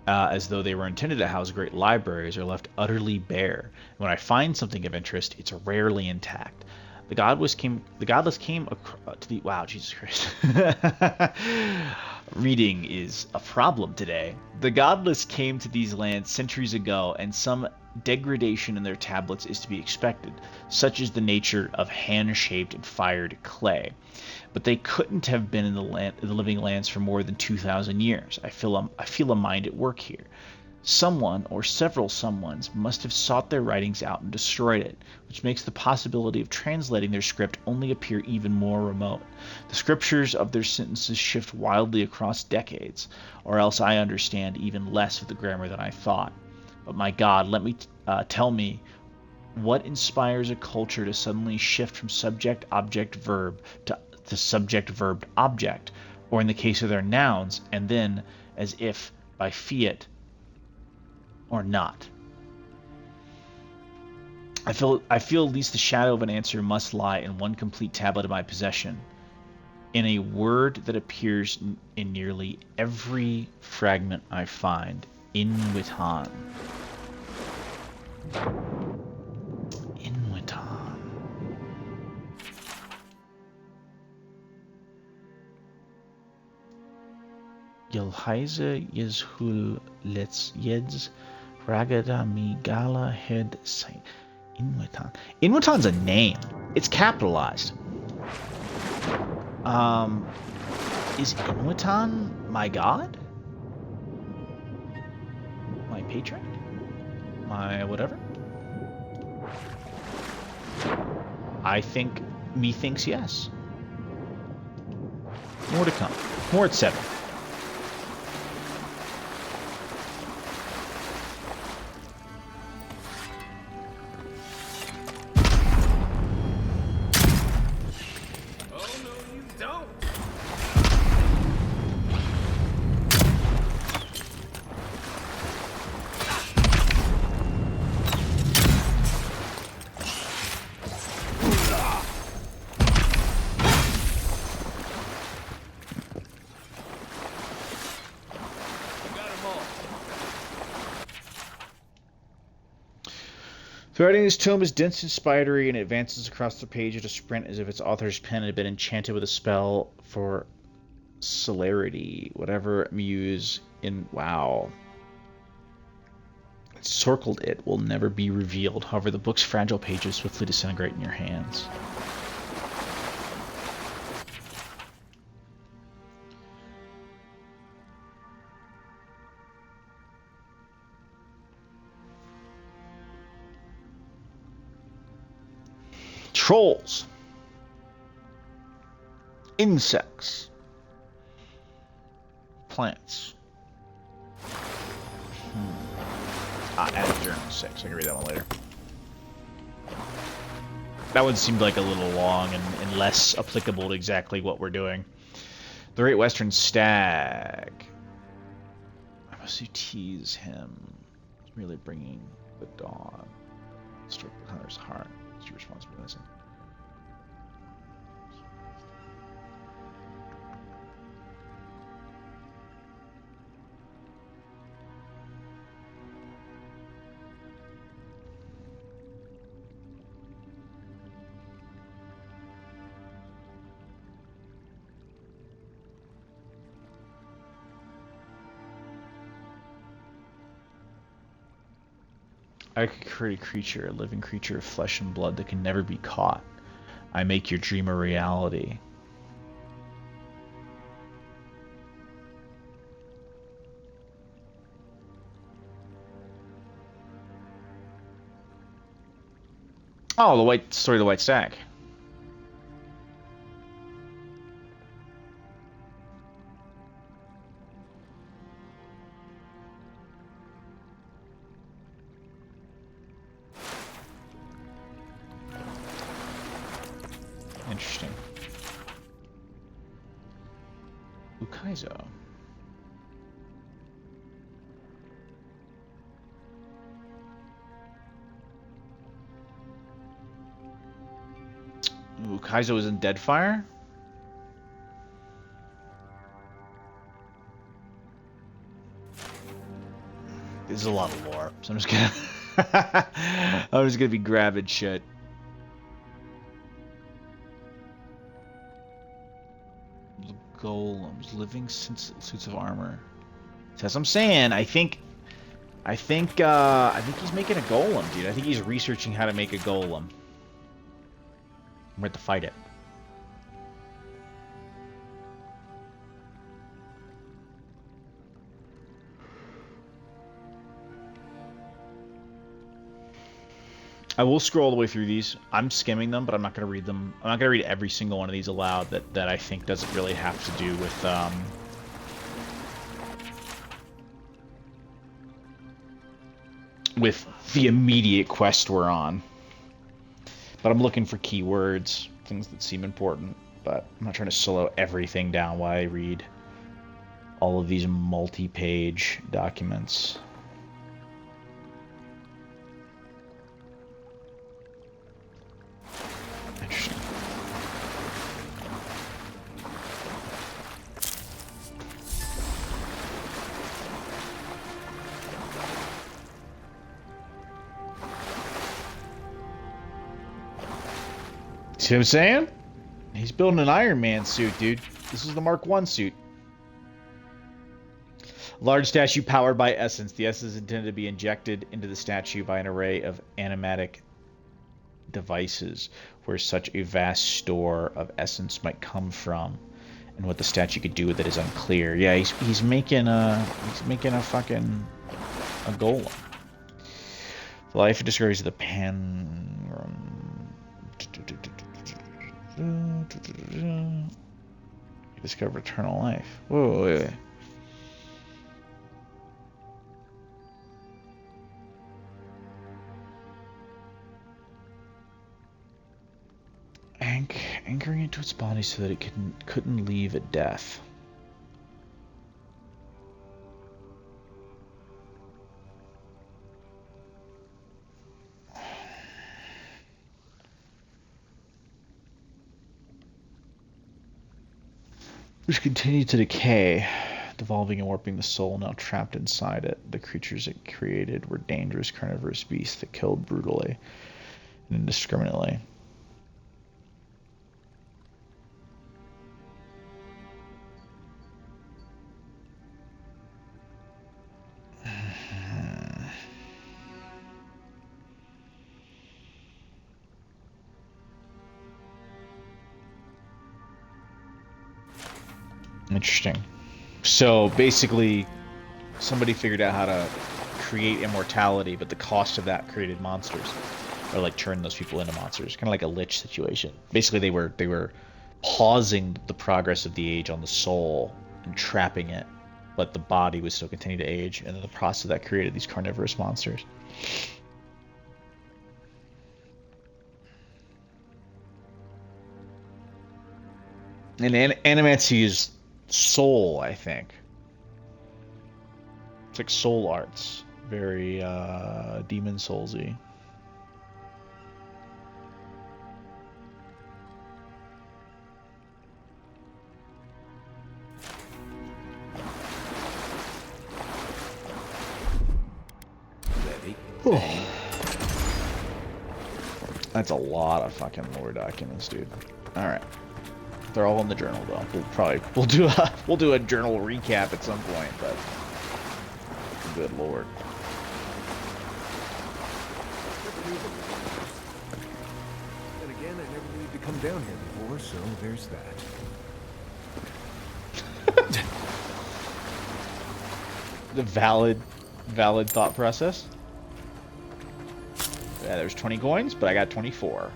[SPEAKER 1] as though they were intended to house great libraries are left utterly bare. When I find something of interest, it's rarely intact. The godless came to the... Wow, Jesus Christ. Reading is a problem today. The godless came to these lands centuries ago, and some degradation in their tablets is to be expected. Such is the nature of hand-shaped and fired clay. But they couldn't have been in the living lands for more than 2,000 years. I feel a mind at work here. Someone or several someones must have sought their writings out and destroyed it, which makes the possibility of translating their script only appear even more remote. The scriptures of their sentences shift wildly across decades, or else I understand even less of the grammar than I thought. But my God, tell me what inspires a culture to suddenly shift from subject, object, verb to subject, verb, object, or in the case of their nouns, and then, as if by fiat or not. I feel at least the shadow of an answer must lie in one complete tablet of my possession, in a word that appears in nearly every fragment I find. Inwitan. Inwitan. Yelhaiza Yezhul Let's Yeds Ragada Migala Head Sai. Inwitan. Inwitan's a name. It's capitalized. Is Inwitan my god? My patron? My whatever? I think methinks yes. More to come. More at 7. The writing of this tome is dense and spidery, and it advances across the page at a sprint as if its author's pen had been enchanted with a spell for celerity. Whatever muse in... Wow. Circled it will never be revealed. However, the book's fragile pages swiftly disintegrate in your hands. Trolls. Insects. Plants. Added journal 6. I can read that one later. That one seemed like a little long and less applicable to exactly what we're doing. The Great Western Stag. I must you tease him. It's merely bringing the dawn. Stroke the hunter's heart. It's your responsibility. I could create a creature, a living creature of flesh and blood that can never be caught. I make your dream a reality. Oh, the white story of the White Stag. Interesting. Ukaizo. Ukaizo is in Deadfire? This is a lot of lore, so I'm just gonna I'm just gonna be grabbing shit. Golems, living suits of armor. So as I'm saying, I think he's making a golem, dude. I think he's researching how to make a golem. We're to fight it. I will scroll all the way through these. I'm skimming them, but I'm not going to read them. I'm not going to read every single one of these aloud that I think doesn't really have to do with the immediate quest we're on. But I'm looking for keywords, things that seem important. But I'm not trying to slow everything down while I read all of these multi-page documents. Interesting. See what I'm saying? He's building an Iron Man suit, dude. This is the Mark I suit. Large statue powered by essence. The essence is intended to be injected into the statue by an array of animatic devices, where such a vast store of essence might come from, and what the statue could do with it is unclear. Yeah, he's making a fucking a golem. The life and discoveries of the You discover eternal life. Whoa, wait. Anchoring into its body so that it couldn't leave at death. Which continued to decay. devolving and warping the soul now trapped inside it. The creatures it created were dangerous carnivorous beasts that killed brutally and indiscriminately. Interesting. So basically, somebody figured out how to create immortality, but the cost of that created monsters, or like turned those people into monsters, kind of like a lich situation. Basically, they were pausing the progress of the age on the soul and trapping it, but the body would still continue to age, and then the process of that created these carnivorous monsters. And animancy is soul, I think. It's like soul arts, very Demon Soulsy. That's a lot of fucking lore documents, dude. All right, they're all in the journal though. We'll do a journal recap at some point, but good lord.
[SPEAKER 4] And again, I never needed to come down here before, so there's that.
[SPEAKER 1] The valid thought process. Yeah, there's 20 coins, but I got 24.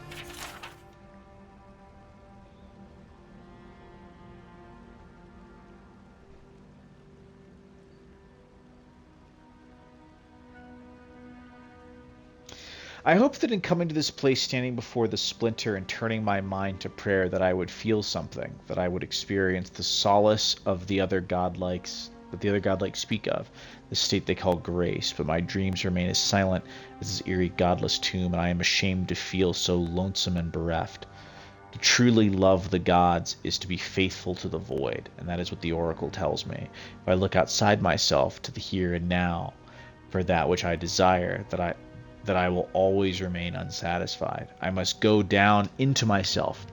[SPEAKER 1] I hope that in coming to this place, standing before the splinter and turning my mind to prayer, that I would feel something, that I would experience the solace of the other godlikes, that the other godlikes speak of, the state they call grace, but my dreams remain as silent as this eerie godless tomb, and I am ashamed to feel so lonesome and bereft. To truly love the gods is to be faithful to the void, and that is what the oracle tells me. If I look outside myself to the here and now for that which I desire, that I will always remain unsatisfied. I must go down into myself.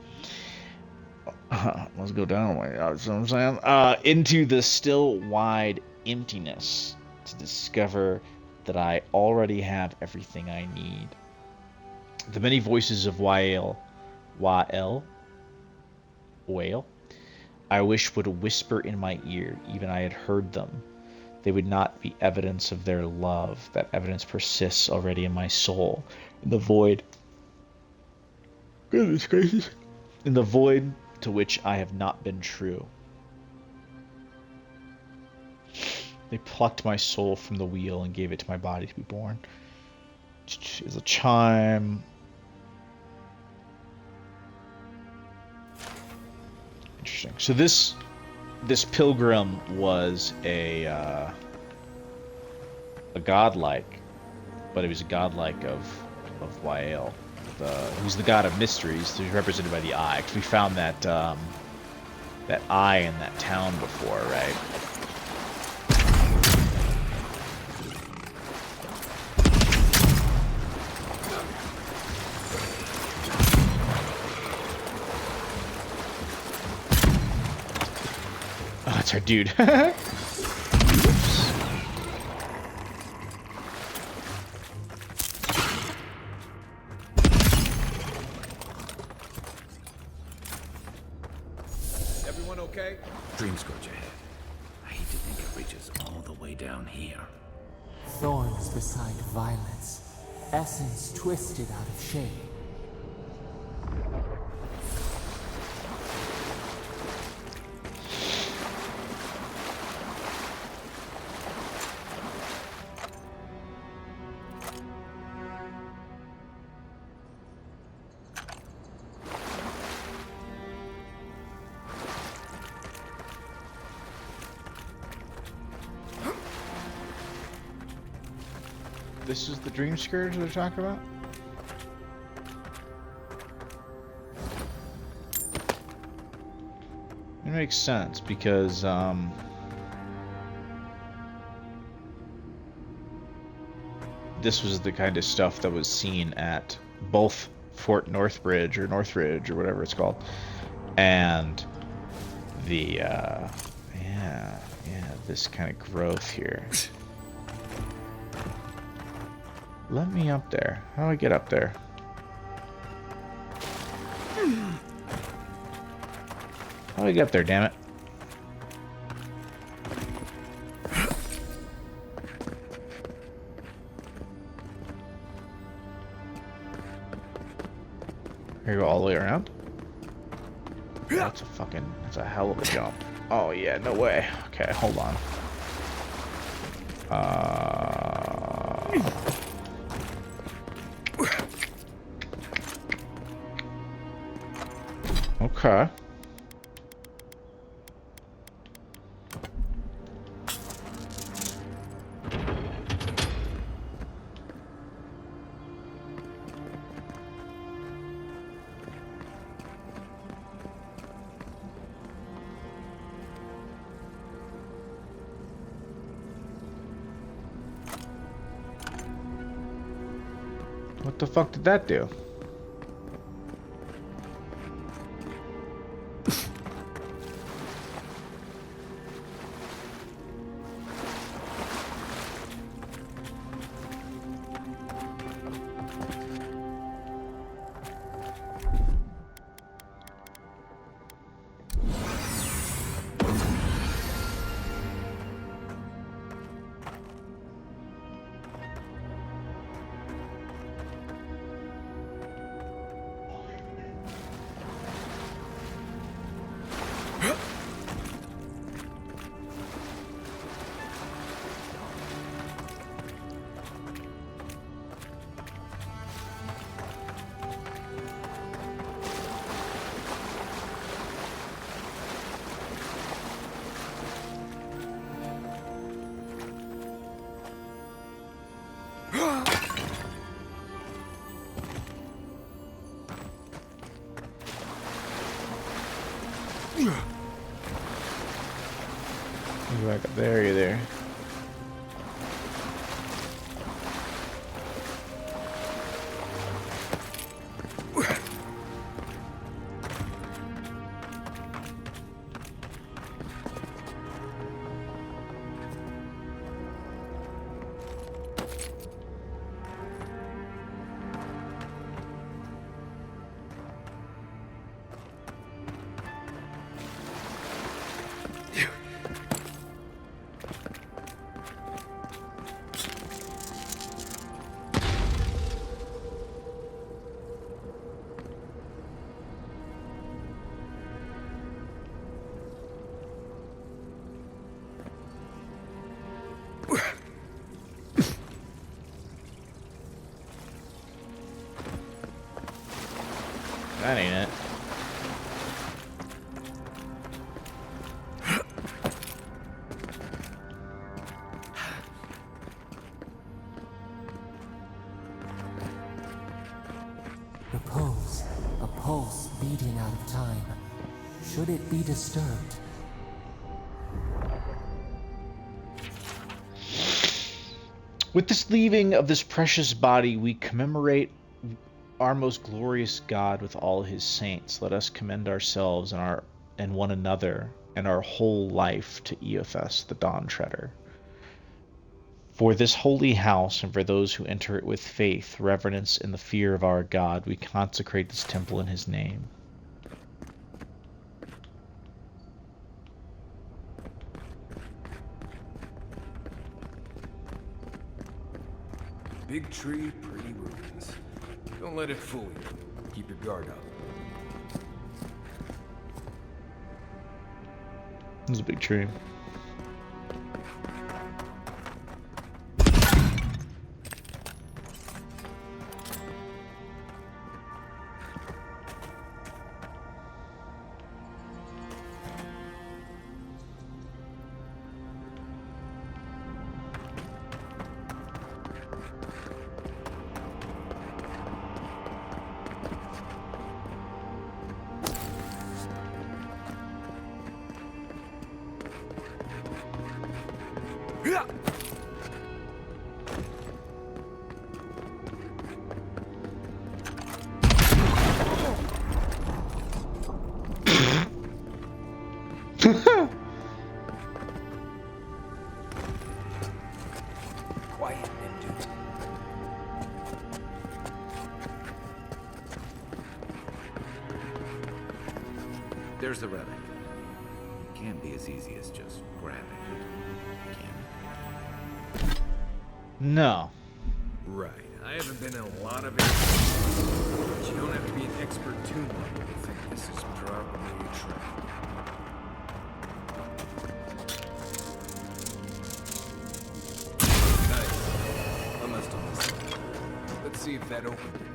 [SPEAKER 1] Let's go down. That's what I'm saying. Into the still wide emptiness to discover that I already have everything I need. The many voices of Wael, I wish would whisper in my ear, even I had heard them. They would not be evidence of their love. That evidence persists already in my soul. In the void. Goodness gracious. In the void to which I have not been true. They plucked my soul from the wheel and gave it to my body to be born. Is a chime. Interesting. So this pilgrim was a godlike, but he was a godlike of Wael, who's the god of mysteries, who's represented by the eye. 'Cause we found that that eye in that town before, right? Oh, that's our dude.
[SPEAKER 4] Everyone okay?
[SPEAKER 7] Dream scourge ahead. I hate to think it reaches all the way down here.
[SPEAKER 5] Thorns beside violets, essence twisted out of shade.
[SPEAKER 1] This is the Dream Scourge they're talking about? It makes sense because this was the kind of stuff that was seen at both Fort Northbridge or Northridge or whatever it's called, and the yeah, this kind of growth here. Let me up there. How do I get up there? How do I get up there, damn it? Here you go all the way around? That's a hell of a jump. Oh yeah, no way. Okay, hold on. Okay. What the fuck did that do? You back up there, you there. That ain't it.
[SPEAKER 5] Repose, a pulse beating out of time. Should it be disturbed?
[SPEAKER 1] With this leaving of this precious body, we commemorate our most glorious God with all his saints. Let us commend ourselves and one another and our whole life to Eothas, the Dawn Treader. For this holy house and for those who enter it with faith, reverence, and the fear of our God, we consecrate this temple in his name.
[SPEAKER 4] Big tree, pretty ruins. Don't let it fool you. Keep your guard up.
[SPEAKER 1] This is a big tree.
[SPEAKER 4] There's the relic.
[SPEAKER 7] It can't be as easy as just grabbing it, can it?
[SPEAKER 1] No.
[SPEAKER 4] Right. I haven't been in a lot of it. But you don't have to be an expert tomb hunter to think this is probably a trap. Nice. I must have missed it. Let's see if that opened anything.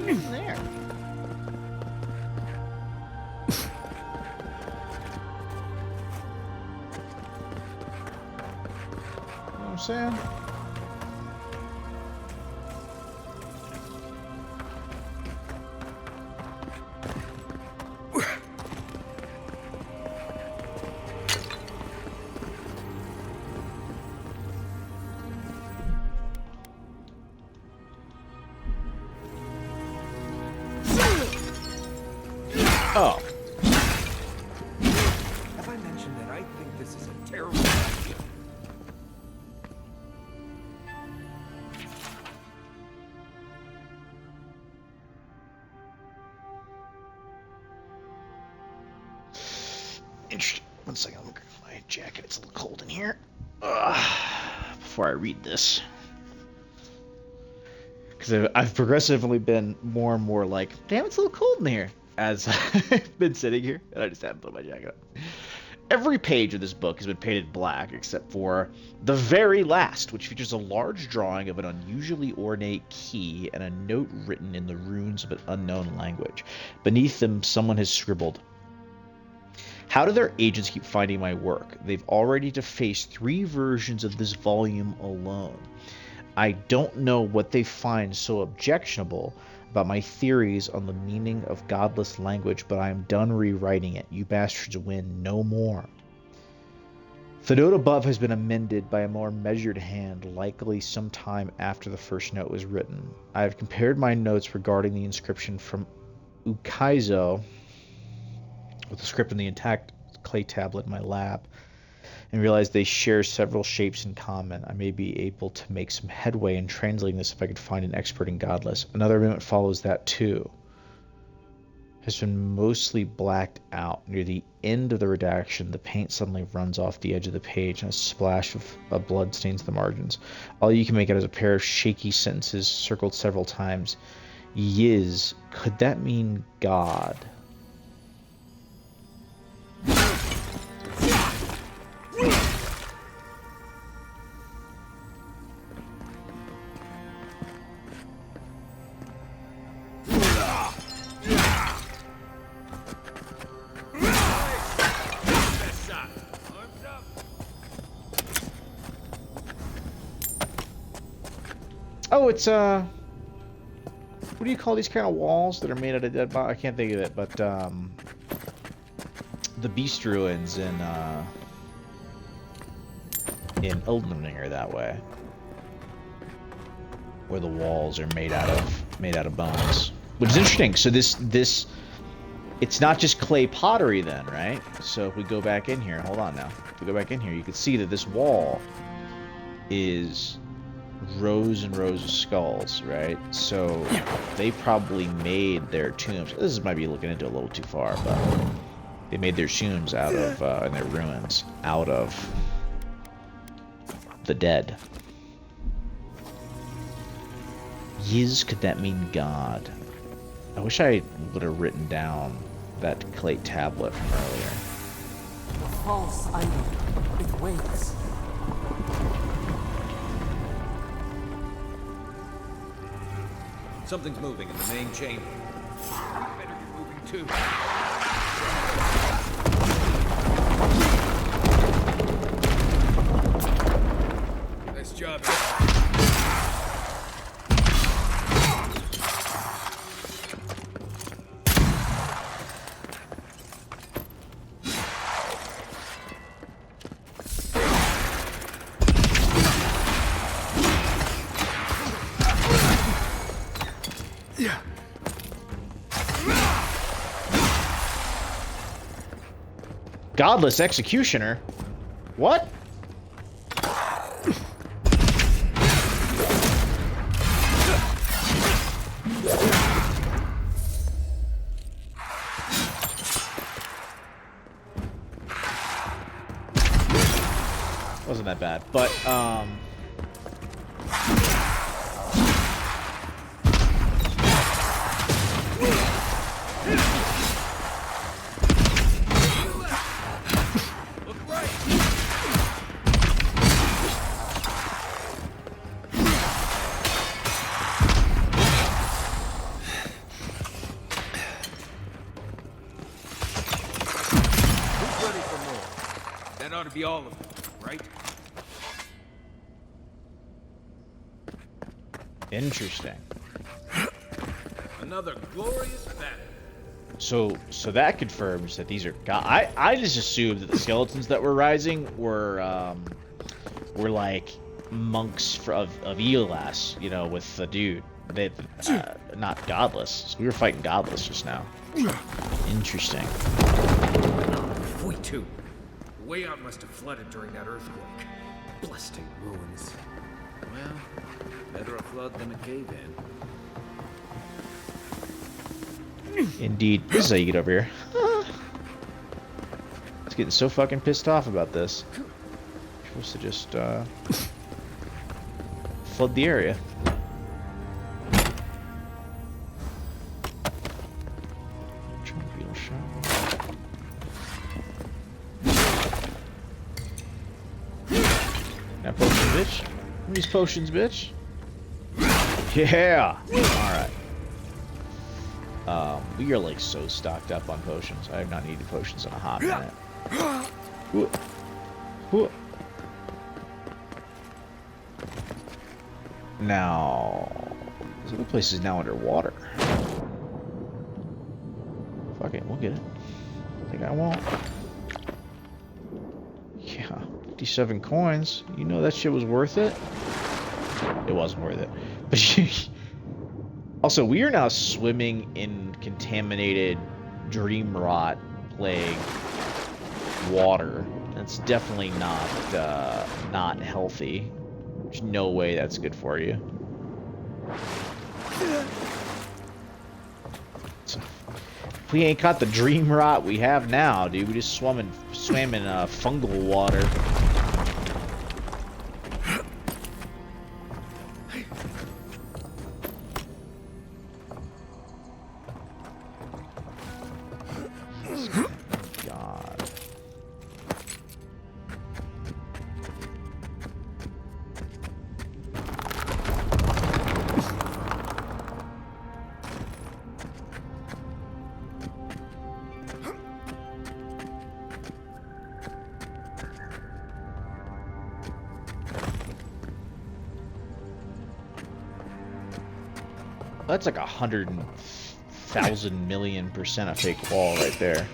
[SPEAKER 1] There. You know what I'm saying? Oh.
[SPEAKER 4] Have I mentioned that I think this is a terrible idea?
[SPEAKER 1] Interesting. One second, let me grab my jacket. It's a little cold in here. Before I read this. Because I've progressively been more and more like, damn, it's a little cold in here. As I've been sitting here, and I just haven't put my jacket on. Every page of this book has been painted black, except for the very last, which features a large drawing of an unusually ornate key and a note written in the runes of an unknown language. Beneath them, someone has scribbled, "How do their agents keep finding my work? They've already defaced 3 versions of this volume alone. I don't know what they find so objectionable about my theories on the meaning of godless language, but I am done rewriting it. You bastards win no more." The note above has been amended by a more measured hand, likely sometime after the first note was written. I have compared my notes regarding the inscription from Ukaizo with the script in the intact clay tablet in my lab, and realized they share several shapes in common. I may be able to make some headway in translating this if I could find an expert in Godless. Another amendment follows that too. Has been mostly blacked out. Near the end of the redaction, the paint suddenly runs off the edge of the page and a splash of blood stains the margins. All you can make out is a pair of shaky sentences circled several times. Yiz, could that mean God? Oh, it's what do you call these kind of walls that are made out of dead bodies? I can't think of it, but the beast ruins in Elden Ring are that way, where the walls are made out of bones, which is interesting. So this it's not just clay pottery then, right? So if we go back in here, hold on now. If we go back in here, you can see that this wall is rows and rows of skulls, right? So they probably made their tombs. This might be looking into a little too far, but they made their tombs out of, and their ruins out of the dead. Yiz, could that mean God? I wish I would have written down that clay tablet from earlier.
[SPEAKER 5] The false idol. It waits.
[SPEAKER 7] Something's moving in the main chamber.
[SPEAKER 4] Better be moving too. Nice job.
[SPEAKER 1] Godless executioner? What? Wasn't that bad, but
[SPEAKER 4] Be all of them, right?
[SPEAKER 1] interesting.
[SPEAKER 4] Another glorious battle.
[SPEAKER 1] So that confirms that these are God. I just assumed that the skeletons that were rising were like monks of Elas, you know, with the dude. They not godless. So we were fighting godless just now. Interesting.
[SPEAKER 4] We too. The way out must have flooded during that earthquake. Blasting ruins.
[SPEAKER 7] Well, better a flood than a cave-in.
[SPEAKER 1] Indeed. This is how you get over here. It's getting so fucking pissed off about this. You're supposed to just flood the area. Now potion, bitch. These potions, bitch. Yeah. All right. We are like so stocked up on potions. I have not needed potions in a hot minute. Whoa. Whoa. Now, this other place is now underwater. Fuck it, we'll get it. I think I won't. Yeah, 57 coins. You know that shit was worth it? It wasn't worth it. But also, we are now swimming in contaminated dream rot plague water. That's definitely not healthy. There's no way that's good for you. So, if we ain't caught the dream rot we have now, dude, we just swam in fungal water. God. That's like 100,000,000,000% a fake wall right there.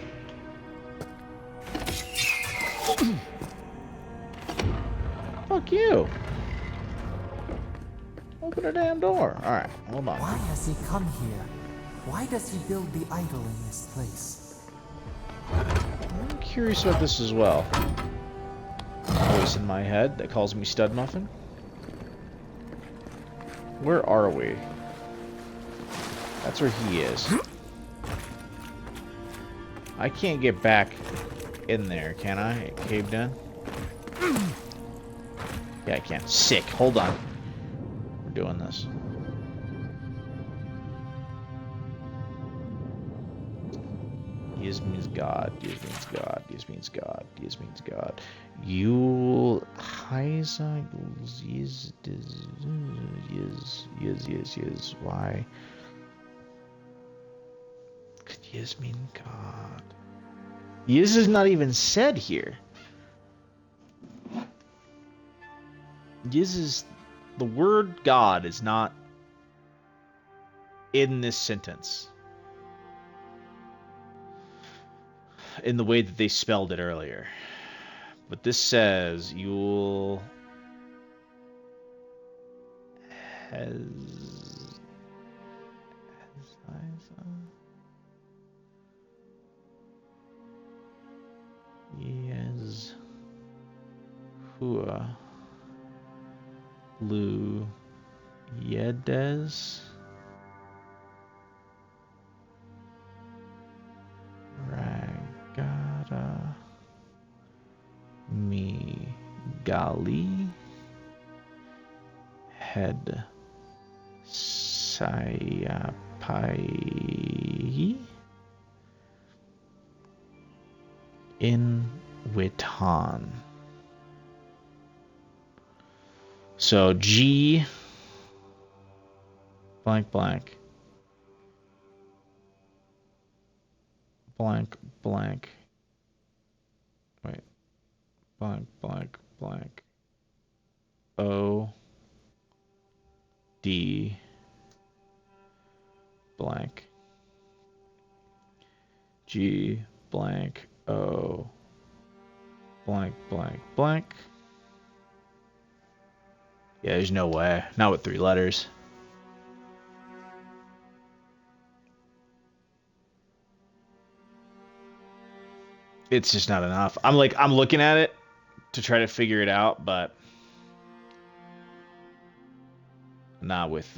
[SPEAKER 1] Fuck you. Open the damn door. Alright, hold on.
[SPEAKER 5] Why has he come here? Why does he build the idol in this place?
[SPEAKER 1] I'm curious about this as well. Voice in my head that calls me Stud Muffin. Where are we? That's where he is. I can't get back in there, can I? It caved in? Yeah, I can. Sick. Hold on. We're doing this. Yis means God. Yis means God. Yis means God. Yis means God. Yul Heiza Yiz Yiz. Why? Could Yiz mean God? Yiz is not even said here. Yiz is the word God is not in this sentence in the way that they spelled it earlier. But this says Yul has Yes Hua Lu Yedes Ragada Mi Gali Head Sayapai in Witan. So G blank blank blank blank wait blank blank blank O D blank G blank O blank blank blank. Yeah, there's no way. Not with 3 letters. It's just not enough. I'm looking at it to try to figure it out, but not with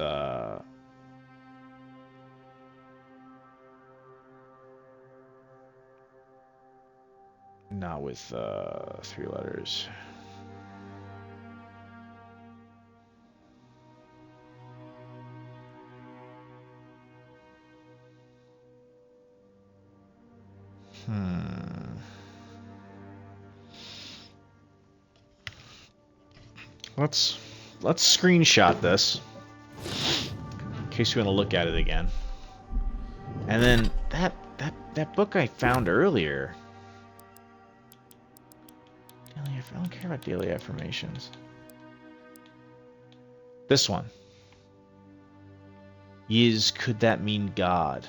[SPEAKER 1] not with 3 letters. Let's screenshot this in case we want to look at it again. And then that book I found earlier. I don't care about daily affirmations. This one. Yiz, could that mean God?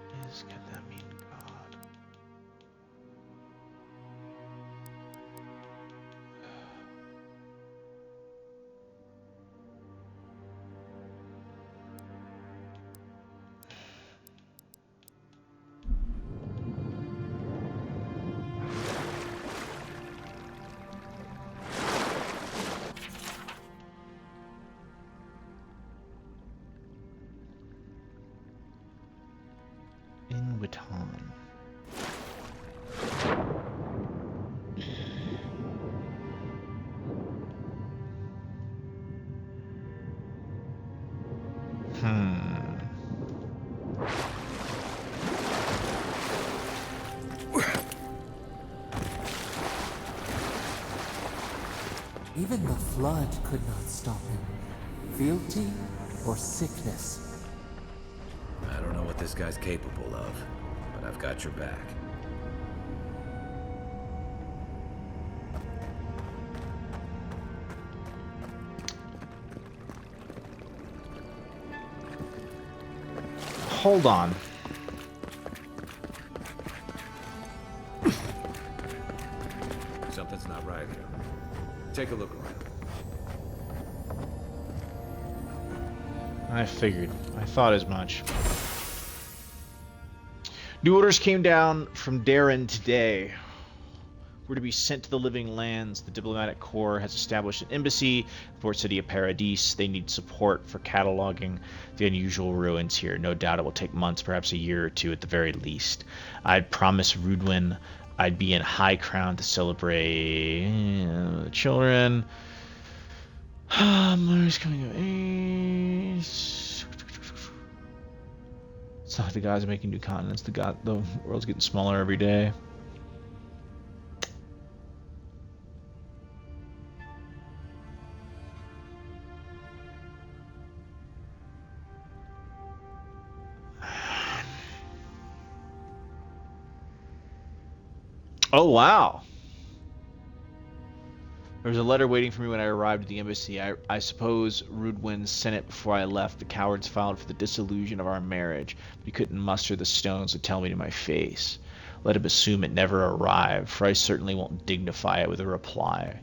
[SPEAKER 1] Yiz, could that mean God? In Witan.
[SPEAKER 5] Even the flood could not stop him. Fealty or sickness.
[SPEAKER 7] I don't know what this guy's capable of, but I've got your back.
[SPEAKER 1] Hold on.
[SPEAKER 4] Something's not right here. Take a look around.
[SPEAKER 1] I figured. I thought as much. New orders came down from Darren today. We're to be sent to the living lands. The diplomatic corps has established an embassy, Port City of Paradis. They need support for cataloging the unusual ruins here. No doubt it will take months, perhaps a year or two at the very least. I'd promised Rudwin I'd be in High Crown to celebrate the children. Mother's coming of age. It's not like the gods are making new continents. The world's getting smaller every day. Oh, wow. There was a letter waiting for me when I arrived at the embassy. I suppose Rudwin sent it before I left. The cowards filed for the dissolution of our marriage, but he couldn't muster the stones to tell me to my face. Let him assume it never arrived, for I certainly won't dignify it with a reply.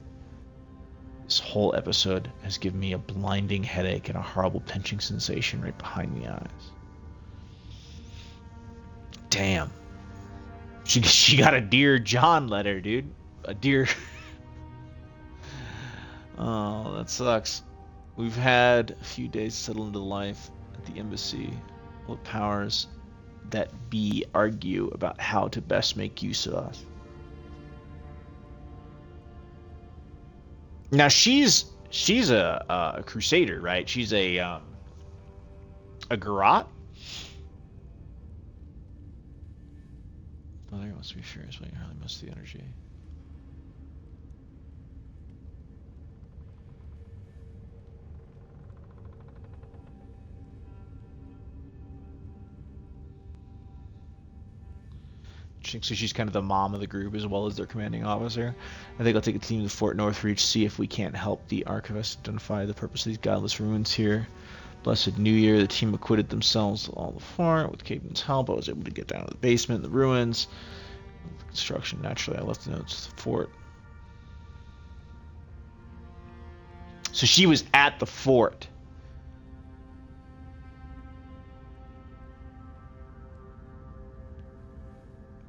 [SPEAKER 1] This whole episode has given me a blinding headache and a horrible pinching sensation right behind the eyes. Damn. She got a Dear John letter, dude. A dear... Oh, that sucks. We've had a few days to settle into life at the embassy. What powers that be argue about how to best make use of us. Now she's a crusader, right? She's a garrote. Oh, there must be furious when you hardly miss the energy. So she's kind of the mom of the group as well as their commanding officer. I think I'll take a team to Fort Northreach, see if we can't help the archivist identify the purpose of these godless ruins here. Blessed New Year, the team acquitted themselves to all the fort. With Caden's help, I was able to get down to the basement, the ruins. The construction, naturally, I left the notes to the fort. So she was at the fort.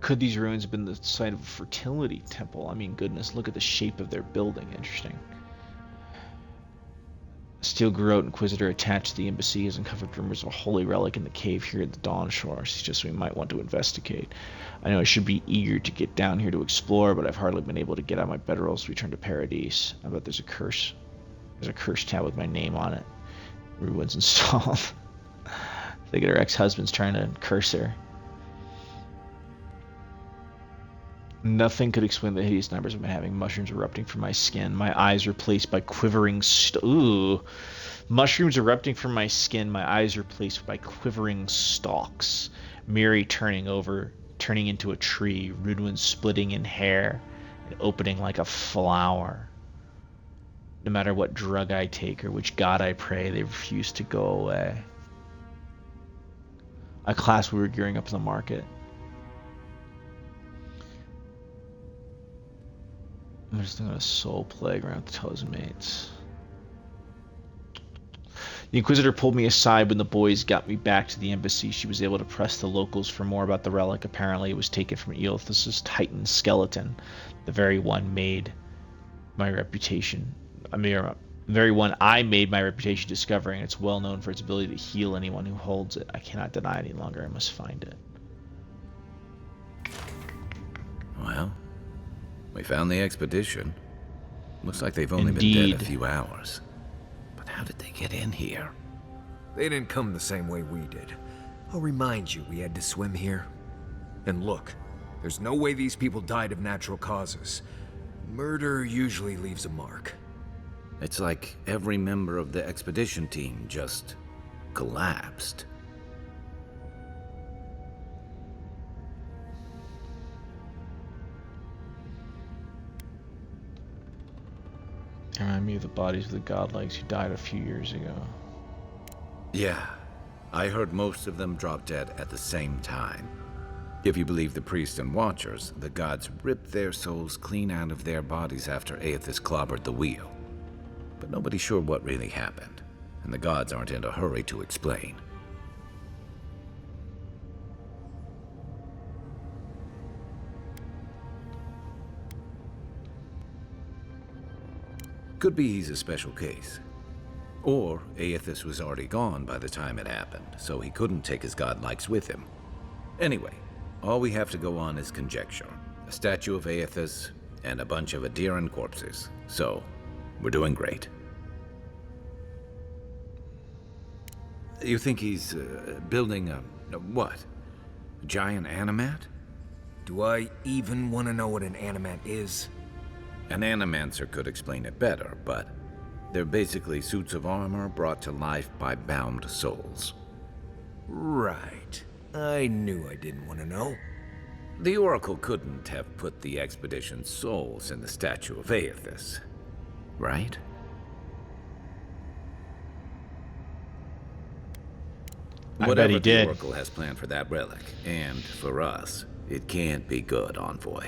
[SPEAKER 1] Could these ruins have been the site of a fertility temple? I mean, goodness, look at the shape of their building. Interesting. A steel garrote inquisitor attached to the embassy has uncovered rumors of a holy relic in the cave here at the Dawn Shore. Suggests we might want to investigate. I know I should be eager to get down here to explore, but I've hardly been able to get out my bedrolls to return to Paradis. I bet there's a curse. There's a curse tab with my name on it. Ruins installed. I think her ex-husband's trying to curse her. Nothing could explain the hideous numbers I've been having. Mushrooms erupting from my skin. My eyes replaced by quivering Mushrooms erupting from my skin. My eyes replaced by quivering stalks. Miri turning into a tree. Rudwin splitting in hair and opening like a flower. No matter what drug I take or which god I pray, they refuse to go away. A class we were gearing up in the market. I'm just doing a soul plague around the Tozen mates. The Inquisitor pulled me aside when the boys got me back to the embassy. She was able to press the locals for more about the relic. Apparently it was taken from Eothas' Titan skeleton, the very one made my reputation. Very one I made my reputation discovering. It's well known for its ability to heal anyone who holds it. I cannot deny any longer. I must find it.
[SPEAKER 7] Well, we found the expedition. Looks like they've only been dead a few hours. But how did they get in here?
[SPEAKER 4] They didn't come the same way we did. I'll remind you, we had to swim here. And look, there's no way these people died of natural causes. Murder usually leaves a mark.
[SPEAKER 7] It's like every member of the expedition team just collapsed.
[SPEAKER 1] They remind me of the bodies of the godlikes who died a few years ago.
[SPEAKER 7] Yeah, I heard most of them drop dead at the same time. If you believe the priests and watchers, the gods ripped their souls clean out of their bodies after Aethys clobbered the wheel. But nobody's sure what really happened, and the gods aren't in a hurry to explain. Could be he's a special case. Or Aethys was already gone by the time it happened, so he couldn't take his godlikes with him. Anyway, all we have to go on is conjecture. A statue of Aethys and a bunch of Adiran corpses. So, we're doing great. You think he's building a what? A giant animat?
[SPEAKER 4] Do I even want to know what an animat is?
[SPEAKER 7] An animancer could explain it better, but they're basically suits of armor brought to life by bound souls.
[SPEAKER 4] Right. I knew I didn't want to know.
[SPEAKER 7] The Oracle couldn't have put the expedition's souls in the statue of Aethys, right?
[SPEAKER 1] I bet
[SPEAKER 7] Whatever
[SPEAKER 1] he did.
[SPEAKER 7] the Oracle has planned for that relic, and for us, it can't be good, Envoy.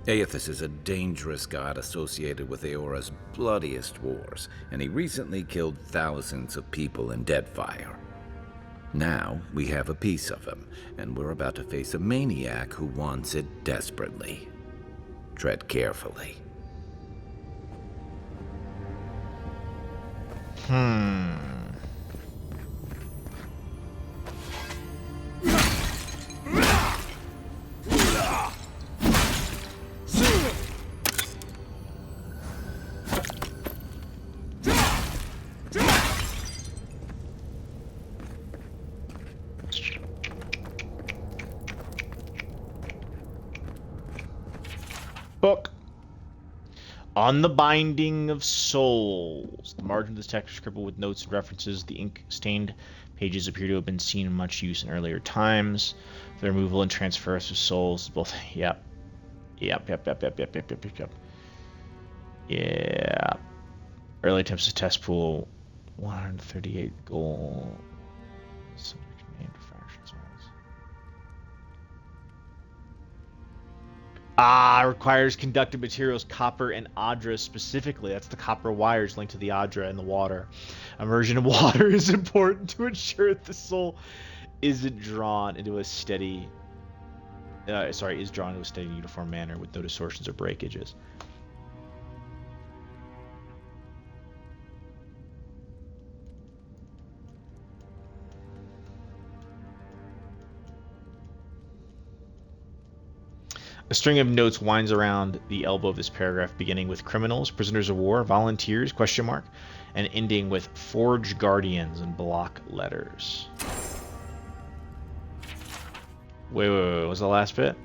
[SPEAKER 7] Aethys is a dangerous god associated with Eora's bloodiest wars, and he recently killed thousands of people in Deadfire. Now, we have a piece of him, and we're about to face a maniac who wants it desperately. Tread carefully.
[SPEAKER 1] Book. On the Binding of Souls. The margin of this text is scribbled with notes and references. The ink-stained pages appear to have been seen in much use in earlier times. The removal and transfer of souls, both. Yep. Yeah. Early attempts to test pool. 138 gold. Requires conductive materials, copper and Adra specifically. That's the copper wires linked to the Adra and the water. Immersion in water is important to ensure that the soul isn't drawn into a steady... is drawn into a steady, uniform manner with no distortions or breakages. A string of notes winds around the elbow of this paragraph, beginning with criminals, prisoners of war, volunteers, and ending with forged guardians in block letters. Wait, what was the last bit?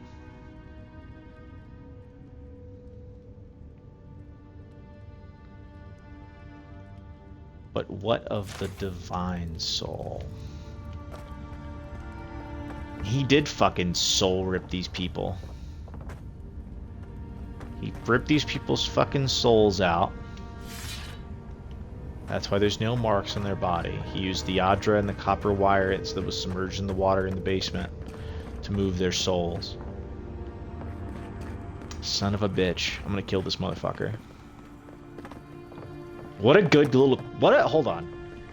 [SPEAKER 1] But what of the divine soul? He did fucking soul rip these people. He ripped these people's fucking souls out. That's why there's no marks on their body. He used the Adra and the copper wire that was submerged in the water in the basement to move their souls. Son of a bitch. I'm gonna kill this motherfucker. What a good little... hold on.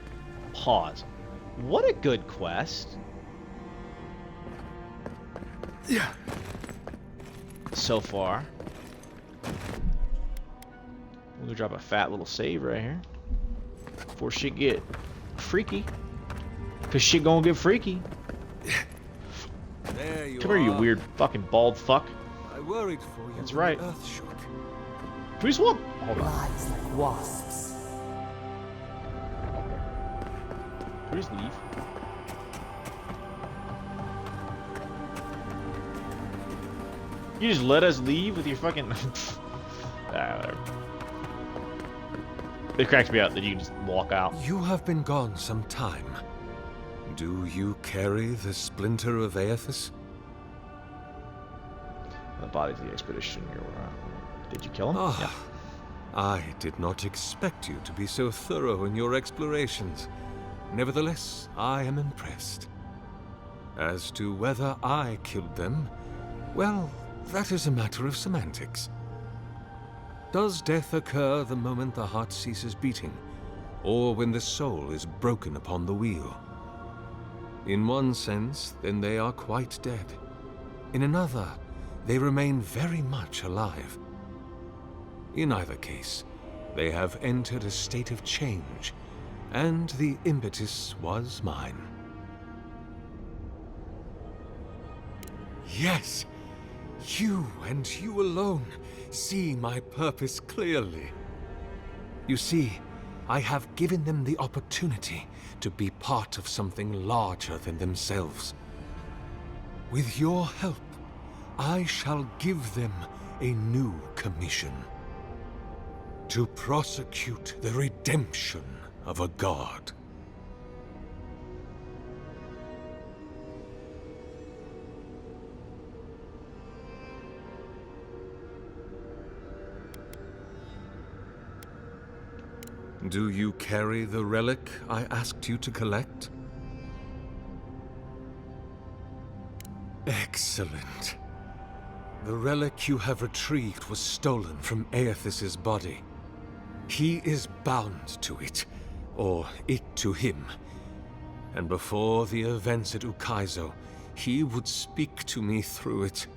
[SPEAKER 1] Pause. What a good quest.
[SPEAKER 4] Yeah.
[SPEAKER 1] So far. We're gonna drop a fat little save right here before shit get freaky. Cause shit gonna get freaky.
[SPEAKER 4] There you
[SPEAKER 1] Come here, you weird fucking bald fuck.
[SPEAKER 4] I worried for you.
[SPEAKER 1] That's right.
[SPEAKER 4] Earth shook.
[SPEAKER 1] Can we swap? Hold on.
[SPEAKER 5] Lies like wasps.
[SPEAKER 1] Can we just leave? You just let us leave with your fucking... whatever. It cracks me out that you can just walk out.
[SPEAKER 8] You have been gone some time. Do you carry the splinter of Aethys?
[SPEAKER 1] The bodies of the expedition. Did you kill him?
[SPEAKER 8] Ah,
[SPEAKER 1] Yeah.
[SPEAKER 8] I did not expect you to be so thorough in your explorations. Nevertheless, I am impressed. As to whether I killed them, well, that is a matter of semantics. Does death occur the moment the heart ceases beating, or when the soul is broken upon the wheel? In one sense, then they are quite dead. In another, they remain very much alive. In either case, They have entered a state of change, and the impetus was mine. Yes, you and you alone see my purpose clearly. You see, I have given them the opportunity to be part of something larger than themselves. With your help, I shall give them a new commission. To prosecute the redemption of a god. Do you carry the relic I asked you to collect? Excellent. The relic you have retrieved was stolen from Aethys's body. He is bound to it, or it to him. And before the events at Ukaizo, he would speak to me through it.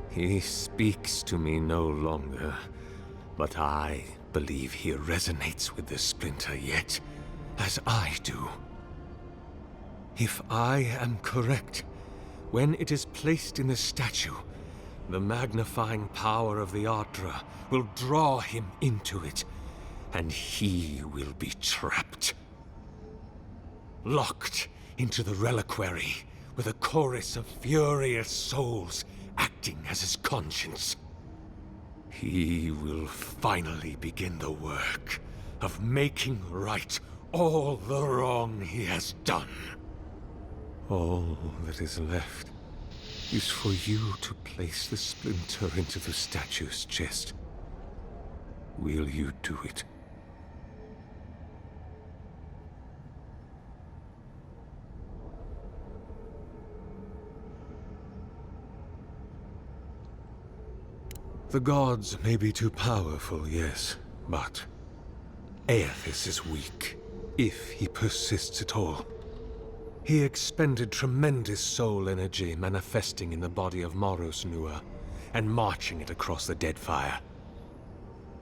[SPEAKER 8] He speaks to me no longer, but I believe he resonates with the splinter yet, as I do. If I am correct, when it is placed in the statue, the magnifying power of the Ardra will draw him into it, and he will be trapped. Locked into the reliquary with a chorus of furious souls acting as his conscience. He will finally begin the work of making right all the wrong he has done. All that is left is for you to place the splinter into the statue's chest. Will you do it? The gods may be too powerful, yes, but Aethys is weak, if he persists at all. He expended tremendous soul energy manifesting in the body of Moros Nua and marching it across the Deadfire.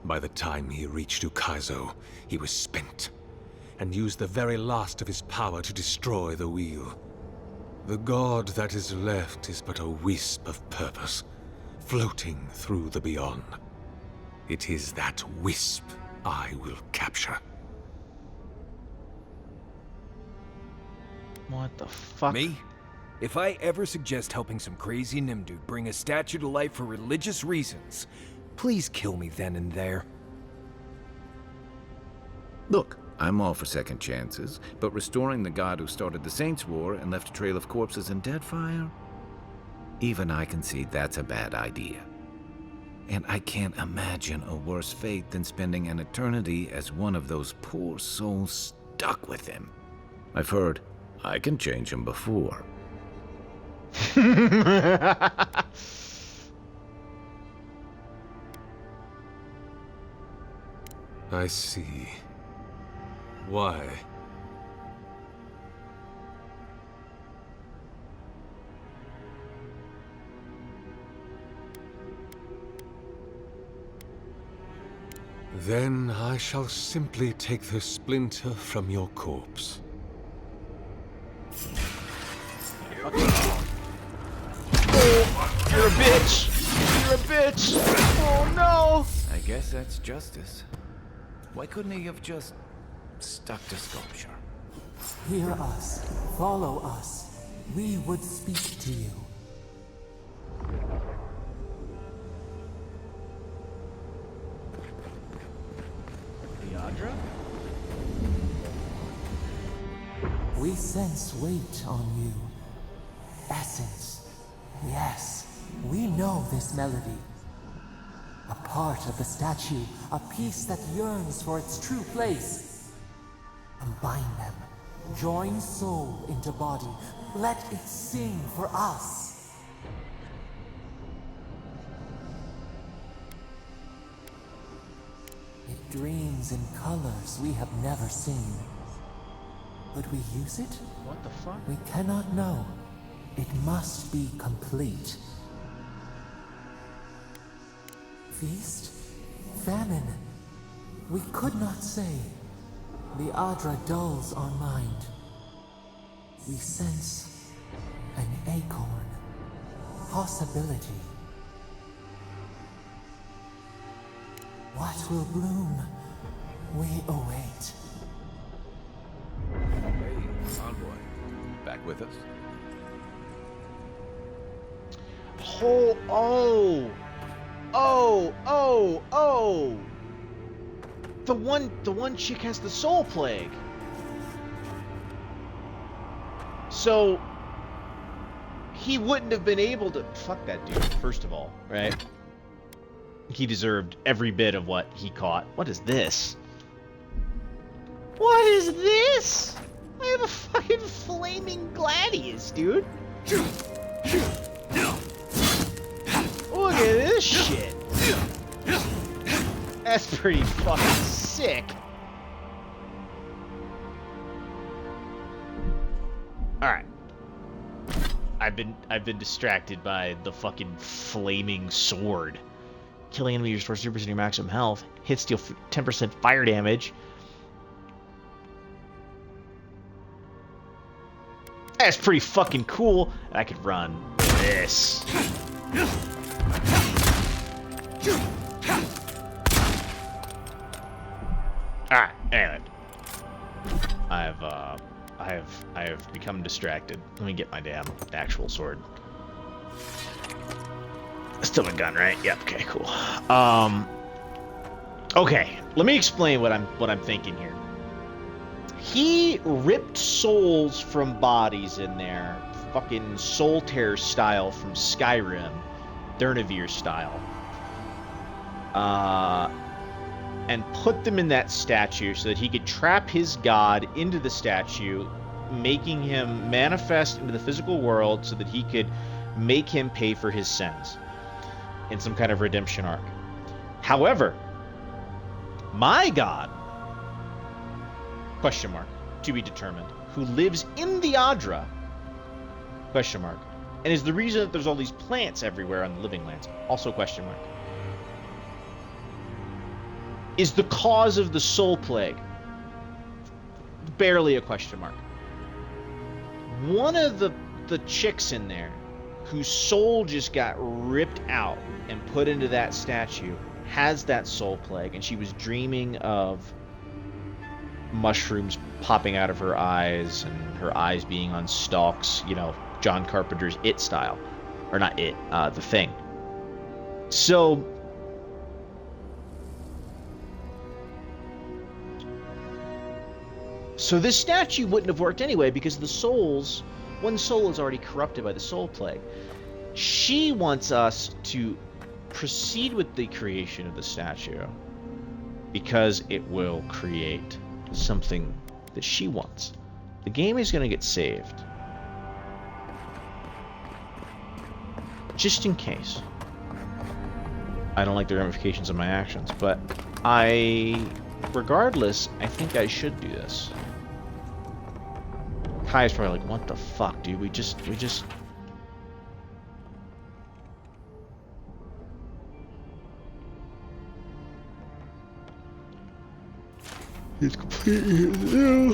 [SPEAKER 8] By the time he reached Ukaizo, he was spent, and used the very last of his power to destroy the wheel. The god that is left is but a wisp of purpose, floating through the beyond. It is that wisp I will capture.
[SPEAKER 1] What the fuck?
[SPEAKER 4] Me? If I ever suggest helping some crazy Nim dude bring a statue to life for religious reasons, please kill me then and there.
[SPEAKER 7] Look, I'm all for second chances, but restoring the god who started the Saints' War and left a trail of corpses in Deadfire? Even I concede that's a bad idea. And I can't imagine a worse fate than spending an eternity as one of those poor souls stuck with him. I've heard I can change him before.
[SPEAKER 8] I see. Why? Then I shall simply take the splinter from your corpse.
[SPEAKER 1] Oh, you're a bitch! You're a bitch! Oh no!
[SPEAKER 7] I guess that's justice. Why couldn't he have just stuck to sculpture?
[SPEAKER 5] Hear us. Follow us. We would speak to you.
[SPEAKER 1] The Ardra?
[SPEAKER 5] We sense weight on you. Essence. Yes, we know this melody. A part of the statue, a piece that yearns for its true place. Combine them. Join soul into body. Let it sing for us. It dreams in colors we have never seen. Would we use it?
[SPEAKER 1] What the fuck?
[SPEAKER 5] We cannot know. It must be complete. Feast? Famine? We could not say. The Adra dulls our mind. We sense an acorn. Possibility. What will bloom? We await.
[SPEAKER 7] Hey, envoy. Back with us?
[SPEAKER 1] Oh. The one chick has the soul plague. So he wouldn't have been able to fuck that dude, first of all, right? He deserved every bit of what he caught. What is this? What is this? I have a fucking flaming gladius, dude. Look at this shit. That's pretty fucking sick. Alright. I've been distracted by the fucking flaming sword. Killing enemy restores 3% of your maximum health. Hits deal 10% fire damage. That's pretty fucking cool. I could run this. Alright, anyway. I have become distracted. Let me get my damn actual sword. Still a gun, right? Yep, okay, cool. Okay, let me explain what I'm thinking here. He ripped souls from bodies in there, fucking Soul Tear style from Skyrim, Durnavir style, and put them in that statue so that he could trap his god into the statue, making him manifest into the physical world so that he could make him pay for his sins in some kind of redemption arc. However, my god, question mark, to be determined, who lives in the Adra, question mark, and is the reason that there's all these plants everywhere on the living lands, also question mark, is the cause of the soul plague, barely a question mark. One of the chicks in there whose soul just got ripped out and put into that statue has that soul plague, and she was dreaming of mushrooms popping out of her eyes and her eyes being on stalks, you know, John Carpenter's It style. Or not It, The Thing. So this statue wouldn't have worked anyway because the souls, one soul is already corrupted by the soul plague. She wants us to proceed with the creation of the statue because it will create something that she wants. The game is going to get saved. Just in case. I don't like the ramifications of my actions, but regardless, I think I should do this. Kai's probably like, what the fuck, dude? We just... It's completely new.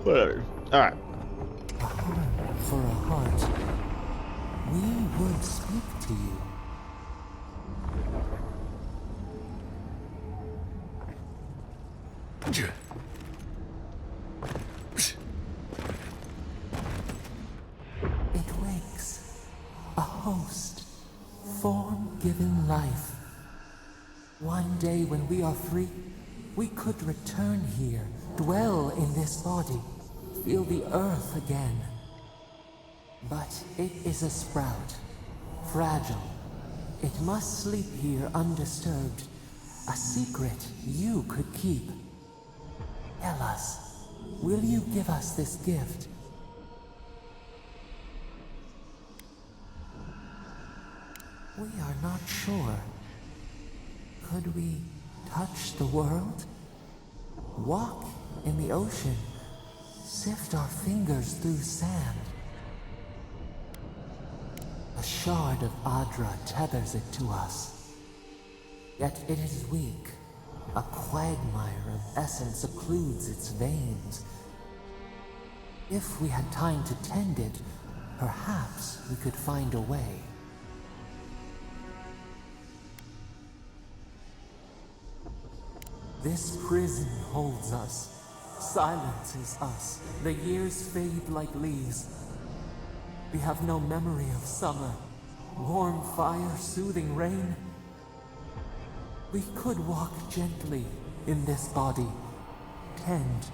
[SPEAKER 1] Whatever. Alright.
[SPEAKER 5] A home for a heart. We would speak to you. It wakes. A host. Form given life. One day when we are free, we could return here, dwell in this body, feel the earth again. But it is a sprout, fragile. It must sleep here undisturbed. A secret you could keep. Tell us, will you give us this gift? We are not sure. Could we touch the world? Walk in the ocean? Sift our fingers through sand? A shard of Adra tethers it to us. Yet it is weak, A quagmire of essence occludes its veins. If we had time to tend it, perhaps we could find a way. This prison holds us, silences us. The years fade like leaves. We have no memory of summer, warm fire, soothing rain. We could walk gently in this body, tend,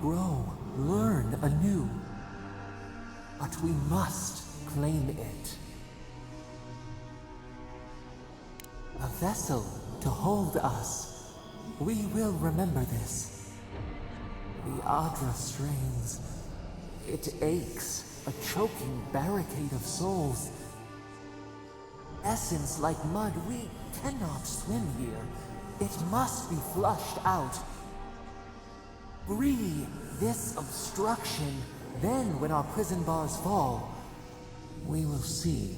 [SPEAKER 5] grow, learn anew. But we must claim it. A vessel to hold us. We will remember this. The Adra strains. It aches, a choking barricade of souls. Essence like mud, we cannot swim here. It must be flushed out. Free this obstruction, then when our prison bars fall, we will see.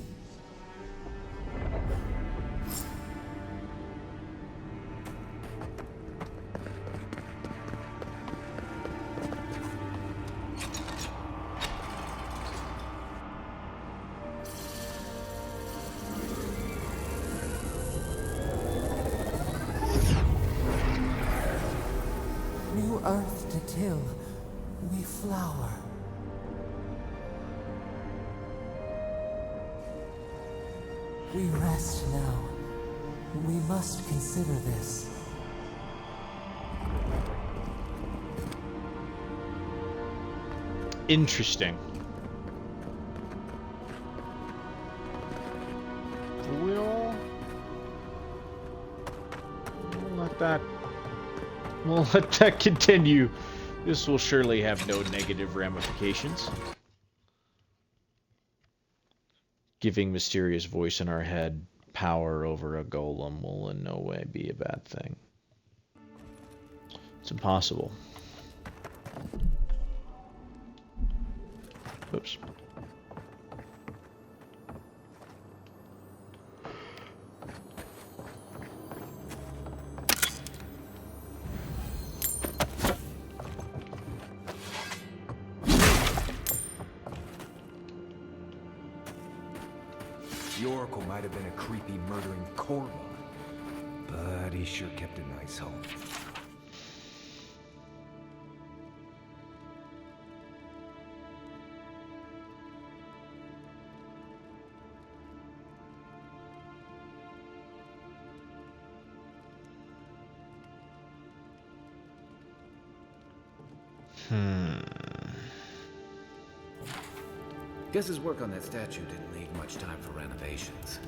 [SPEAKER 5] New earth to till, we flower. We rest now. We must consider this.
[SPEAKER 1] Interesting. We'll let that continue. This will surely have no negative ramifications. Giving mysterious voice in our head power over a golem will in no way be a bad thing. It's impossible. Oops.
[SPEAKER 4] The Oracle might have been a creepy, murdering Korva, but he sure kept a nice home.
[SPEAKER 7] Guess his work on that statue didn't leave much time for renovations.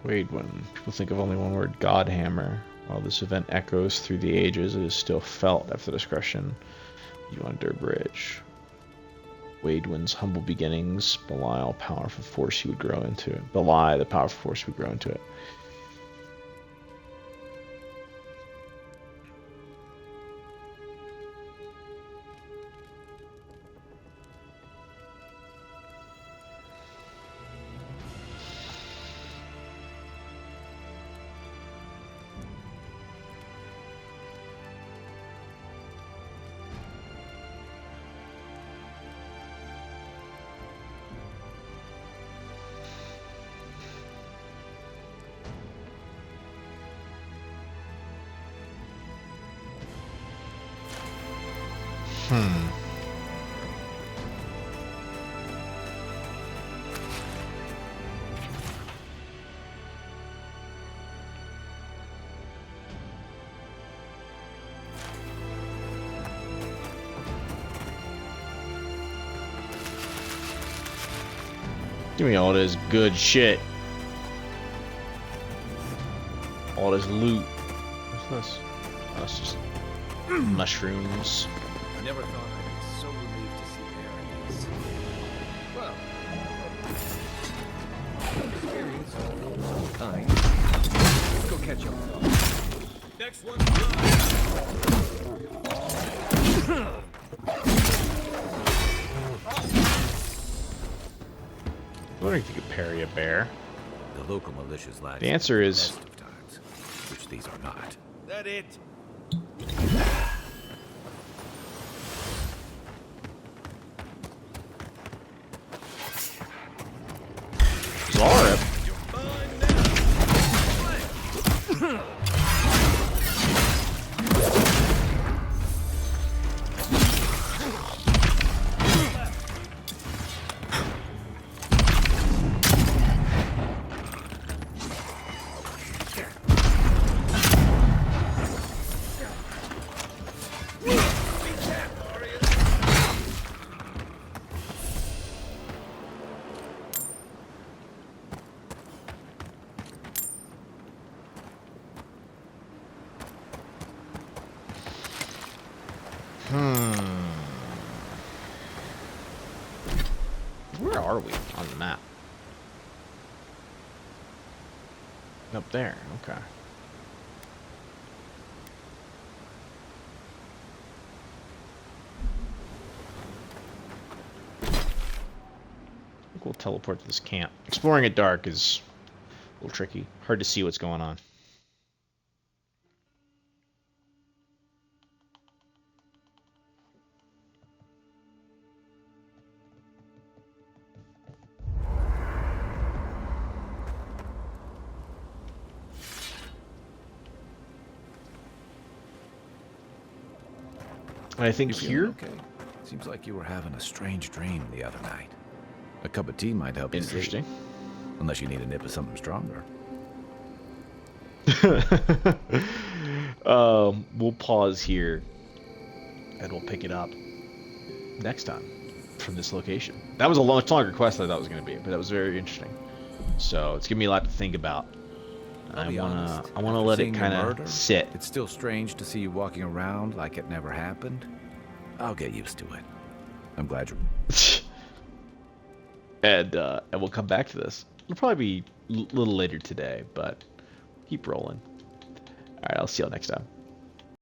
[SPEAKER 1] Wait, when people think of only one word, Godhammer, while this event echoes through the ages, it is still felt after the discretion you under bridge. Waidwin's humble beginnings belie the powerful force he would grow into it. Belie the powerful force he would grow into it. Give me all this good shit. All this loot. What's this? Oh, it's just mushrooms.
[SPEAKER 4] I never thought I'd be so relieved to see Ares. Well, experience of all kind. Let's go catch up. Next one's done.
[SPEAKER 1] wondering if you could parry a bear.
[SPEAKER 7] The local militia's lives.
[SPEAKER 1] The answer
[SPEAKER 7] are the
[SPEAKER 1] is-
[SPEAKER 7] best of times, which these are not.
[SPEAKER 4] That it?
[SPEAKER 1] Zarp. Where are we on the map? Up there, okay. I think we'll teleport to this camp. Exploring at dark is a little tricky. Hard to see what's going on. I think
[SPEAKER 7] You feeling
[SPEAKER 1] here,
[SPEAKER 7] okay? Seems like you were having a strange dream the other night. A cup of tea might help you sleep.
[SPEAKER 1] interesting.
[SPEAKER 7] Unless you need a nip of something stronger.
[SPEAKER 1] We'll pause here and we'll pick it up next time from this location. That was a much longer quest than I thought it was going to be, but that was very interesting. So it's giving me a lot to think about.
[SPEAKER 7] I'll be honest,
[SPEAKER 1] I wanna
[SPEAKER 7] after
[SPEAKER 1] let it
[SPEAKER 7] seeing your
[SPEAKER 1] kind
[SPEAKER 7] murder,
[SPEAKER 1] of sit.
[SPEAKER 7] It's still strange to see you walking around like it never happened. I'll get used to it. I'm glad you're...
[SPEAKER 1] And we'll come back to this. It'll probably be a little later today, but keep rolling. All right, I'll see y'all next time.